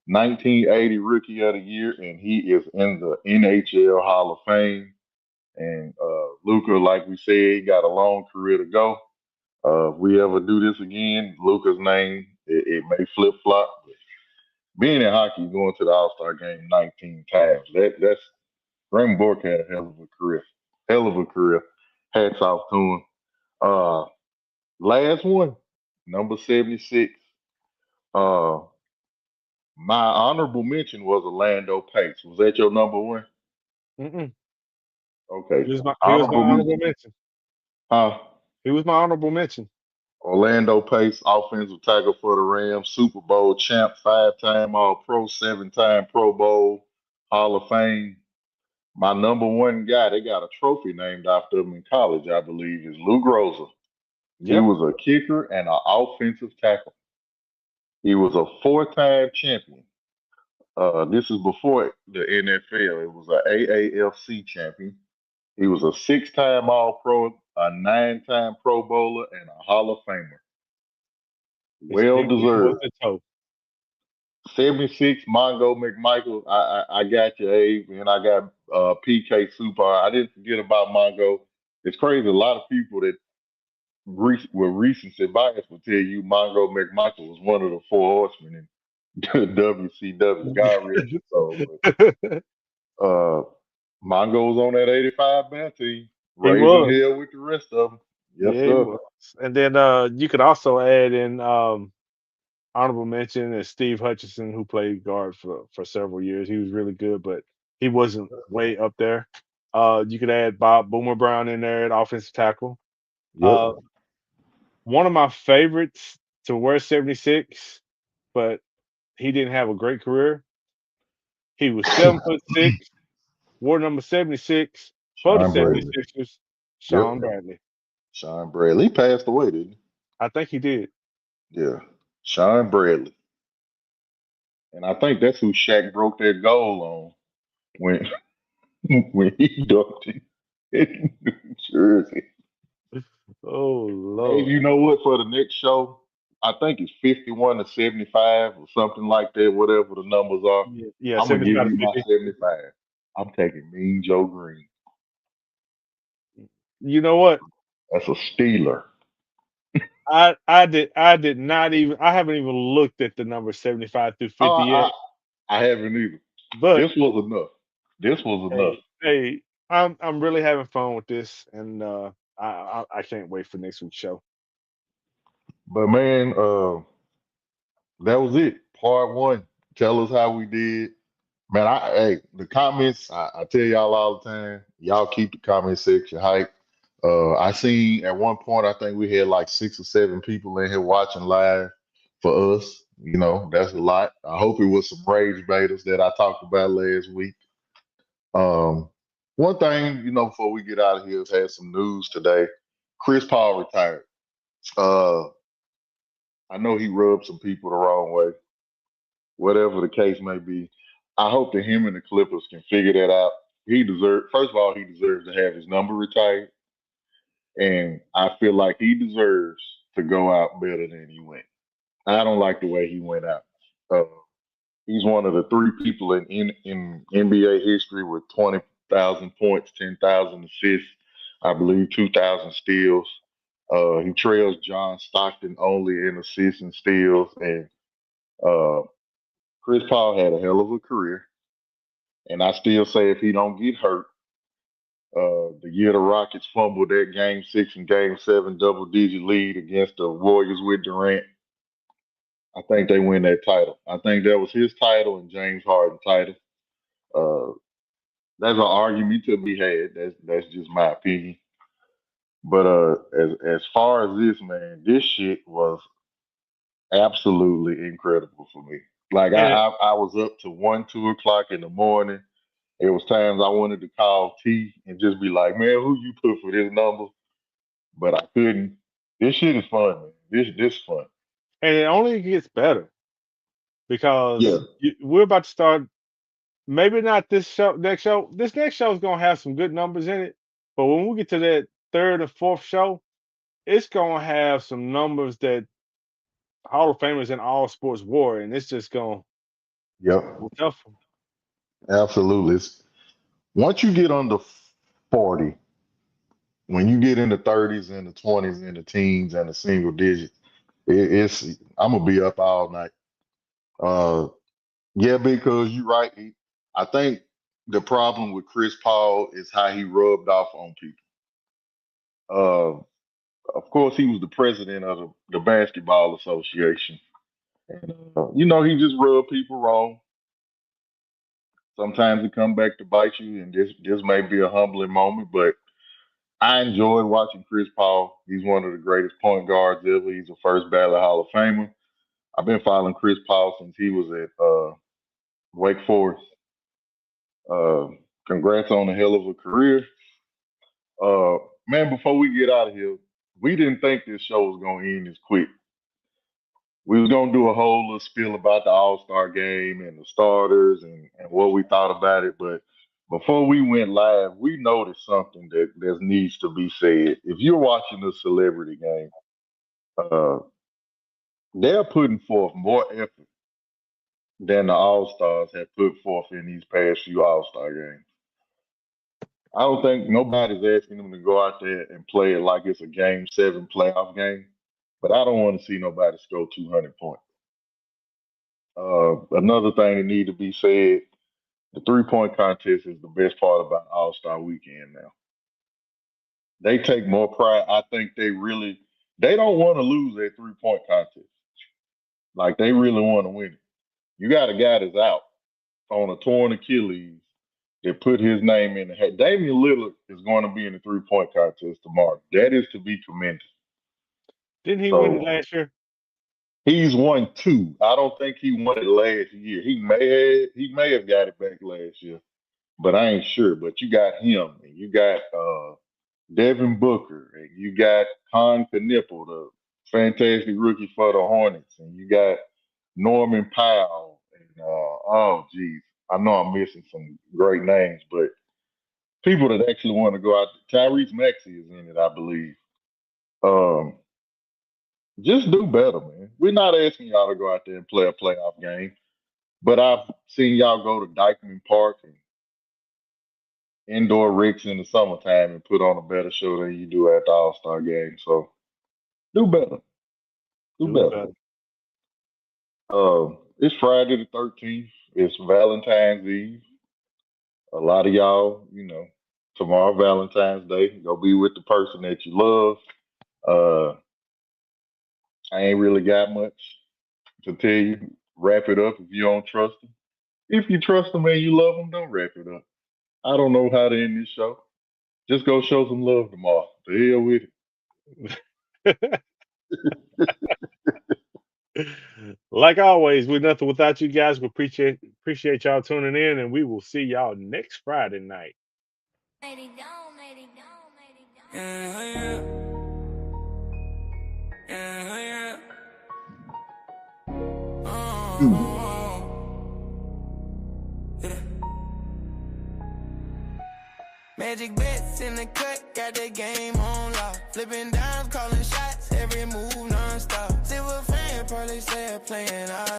Speaker 4: 1980 Rookie of the Year, and he is in the NHL Hall of Fame. And Luca, like we said, he got a long career to go. If we ever do this again, Luca's name it may flip flop. Being in hockey, going to the All Star game 19 times, that's Raymond Bork had a hell of a career. Hell of a career. Hats off to him. Uh, last one, number 76. Uh, my honorable mention was Orlando Pace. Was that your number one?
Speaker 3: Mm-mm.
Speaker 4: Okay.
Speaker 3: He was my
Speaker 4: Honorable
Speaker 3: honorable
Speaker 4: mention.
Speaker 3: mention.
Speaker 4: Huh?
Speaker 3: He was my honorable mention.
Speaker 4: Orlando Pace, offensive tackle for the Rams, Super Bowl champ, 5-time All Pro, 7-time Pro Bowl, Hall of Fame. My number one guy, they got a trophy named after him in college, I believe, is Lou Groza. He
Speaker 3: Yep.
Speaker 4: was a kicker and an offensive tackle. He was a 4-time champion. This is before the NFL. It was an AAFC champion. He was a 6-time All Pro, a 9-time Pro Bowler, and a Hall of Famer.
Speaker 3: His
Speaker 4: Well
Speaker 3: nickname was
Speaker 4: deserved.
Speaker 3: the toe.
Speaker 4: 76 Mongo McMichael. I got you, Abe, and I got PK Super. I didn't forget about Mongo. It's crazy. A lot of people that with recency bias will tell you Mongo McMichael was one of the four horsemen in WCW. God rest his soul. But Mongo was on that 85 band team,
Speaker 3: He
Speaker 4: raising
Speaker 3: was.
Speaker 4: hell with the rest of them. Yes,
Speaker 3: Yeah, he
Speaker 4: sir.
Speaker 3: was. And then you could also add in honorable mention is Steve Hutchinson, who played guard for several years. He was really good, but he wasn't way up there. You could add Bob Boomer Brown in there at offensive tackle.
Speaker 4: Yep.
Speaker 3: Uh, one of my favorites to wear 76, but he didn't have a great career. He was 7'6", wore number 76 for the
Speaker 4: Sean Bradley.
Speaker 3: 76ers,
Speaker 4: Yep.
Speaker 3: Sean Bradley.
Speaker 4: Sean Bradley. He passed away, didn't
Speaker 3: I think he did.
Speaker 4: he? Yeah. Sean Bradley. And I think that's who Shaq broke that goal on when when he dunked it in New Jersey.
Speaker 3: Oh
Speaker 4: Hey,
Speaker 3: Lord.
Speaker 4: you know what? For the next show, I think it's 51 to 75 or something like that, whatever the numbers are.
Speaker 3: Yeah, yeah,
Speaker 4: I'm gonna give
Speaker 3: 75 to
Speaker 4: you my
Speaker 3: 50.
Speaker 4: 75. I'm taking Mean Joe Green.
Speaker 3: You know what?
Speaker 4: That's a stealer.
Speaker 3: I did not even I haven't even looked at the number 75 through
Speaker 4: Oh,
Speaker 3: 50 yet.
Speaker 4: I haven't either.
Speaker 3: But
Speaker 4: This was enough. This was enough.
Speaker 3: hey, I'm really having fun with this, and I can't wait for next week's show.
Speaker 4: But man, that was it. Part one. Tell us how we did. Man, hey, the comments, I tell y'all all the time, y'all keep the comment section hype. I seen at one point, I think we had like 6 or 7 people in here watching live for us. That's a lot. I hope it was some rage baiters that I talked about last week. Um, One thing, before we get out of here, has had some news today. Chris Paul retired. Uh, I know he rubbed some people the wrong way, whatever the case may be. I hope that him and the Clippers can figure that out. First of all, he deserves to have his number retired, and I feel like he deserves to go out better than he went. I don't like the way he went out. Uh, he's one of the three people in NBA history with 20,000 points, 10,000 assists, I believe 2,000 steals. He trails John Stockton only in assists and steals. And uh, Chris Paul had a hell of a career. And I still say if he don't get hurt, the year the Rockets fumbled that Game 6 and Game 7 double-digit lead against the Warriors with Durant, I think they win that title. I think that was his title and James Harden's title. Uh, there's an argument to be had. That's just my opinion. But as far as this, man, this shit was absolutely incredible for me. Like
Speaker 3: And
Speaker 4: I was up to 1, 2 o'clock in the morning. It was times I wanted to call T and just be like, man, who you put for this number? But I couldn't. This shit is fun, man. This is fun.
Speaker 3: it only gets better
Speaker 4: Yeah.
Speaker 3: because we're about to start. Maybe not this show, next show. This next show is gonna have some good numbers in it, but when we get to that third and fourth show, it's gonna have some numbers that Hall of Famers in all sports wore, and it's just gonna
Speaker 4: Yep.
Speaker 3: be tough.
Speaker 4: Absolutely. Once you get under 40, when you get in the 30s and the 20s and the teens and the single digits, it's I'm gonna be up all night. Uh, yeah, because you're right. I think the problem with Chris Paul is how he rubbed off on people. Uh, of course, he was the president of the Basketball Association, and he just rubbed people wrong. Sometimes it come back to bite you, and this may be a humbling moment, but I enjoyed watching Chris Paul. He's one of the greatest point guards ever. He's a first ballot Hall of Famer. I've been following Chris Paul since he was at Wake Forest. Uh, congrats on a hell of a career. Uh, man, before we get out of here, we didn't think this show was gonna end this quick. We was gonna do a whole little spiel about the All Star game and the starters and what we thought about it, but before we went live, we noticed something that needs to be said. If you're watching a celebrity game, uh, they're putting forth more effort than the All Stars have put forth in these past few All Star games. I don't think nobody's asking them to go out there and play it like it's a Game 7 playoff game, but I don't want to see nobody score 200 points. Another thing that need to be said: the 3-point contest is the best part about All Star Weekend. Now they take more pride. I think they don't want to lose that 3-point contest. Like they really want to win it. You got a guy that's out on a torn Achilles that put his name in the hat. Damian Lillard is going to be in the 3-point contest tomorrow. That is to be commended.
Speaker 3: Didn't he win it
Speaker 4: So
Speaker 3: last year?
Speaker 4: he's won two. I don't think he won it last year. He may have got it back last year, but I ain't sure. But you got him, and you got Devin Booker, and you got Con Knipple, the fantastic rookie for the Hornets, and you got Norman Powell, and oh geez, I know I'm missing some great names, but people that actually want to go out. Tyrese Maxey is in it, I believe. Um, just do better, man. We're not asking y'all to go out there and play a playoff game, but I've seen y'all go to Dykeman Park and indoor rinks in the summertime and put on a better show than you do at the All Star game. So do better. Do
Speaker 3: Do
Speaker 4: better.
Speaker 3: better.
Speaker 4: It's Friday the 13th. It's Valentine's Eve. A lot of y'all, tomorrow Valentine's Day, go be with the person that you love. Uh, I ain't really got much to tell you. Wrap it up if you don't trust them. If you trust them and you love them, don't wrap it up. I don't know how to end this show. Just go show some love tomorrow. The hell with
Speaker 3: Like always, we're nothing without you guys. We appreciate y'all tuning in, and we will see y'all next Friday night.
Speaker 1: Yeah, yeah. Yeah, yeah. Yeah. Magic bets in the cut, got the game on lock. Flipping dimes, calling shots, every move non-stop. Silver fan, probably say playing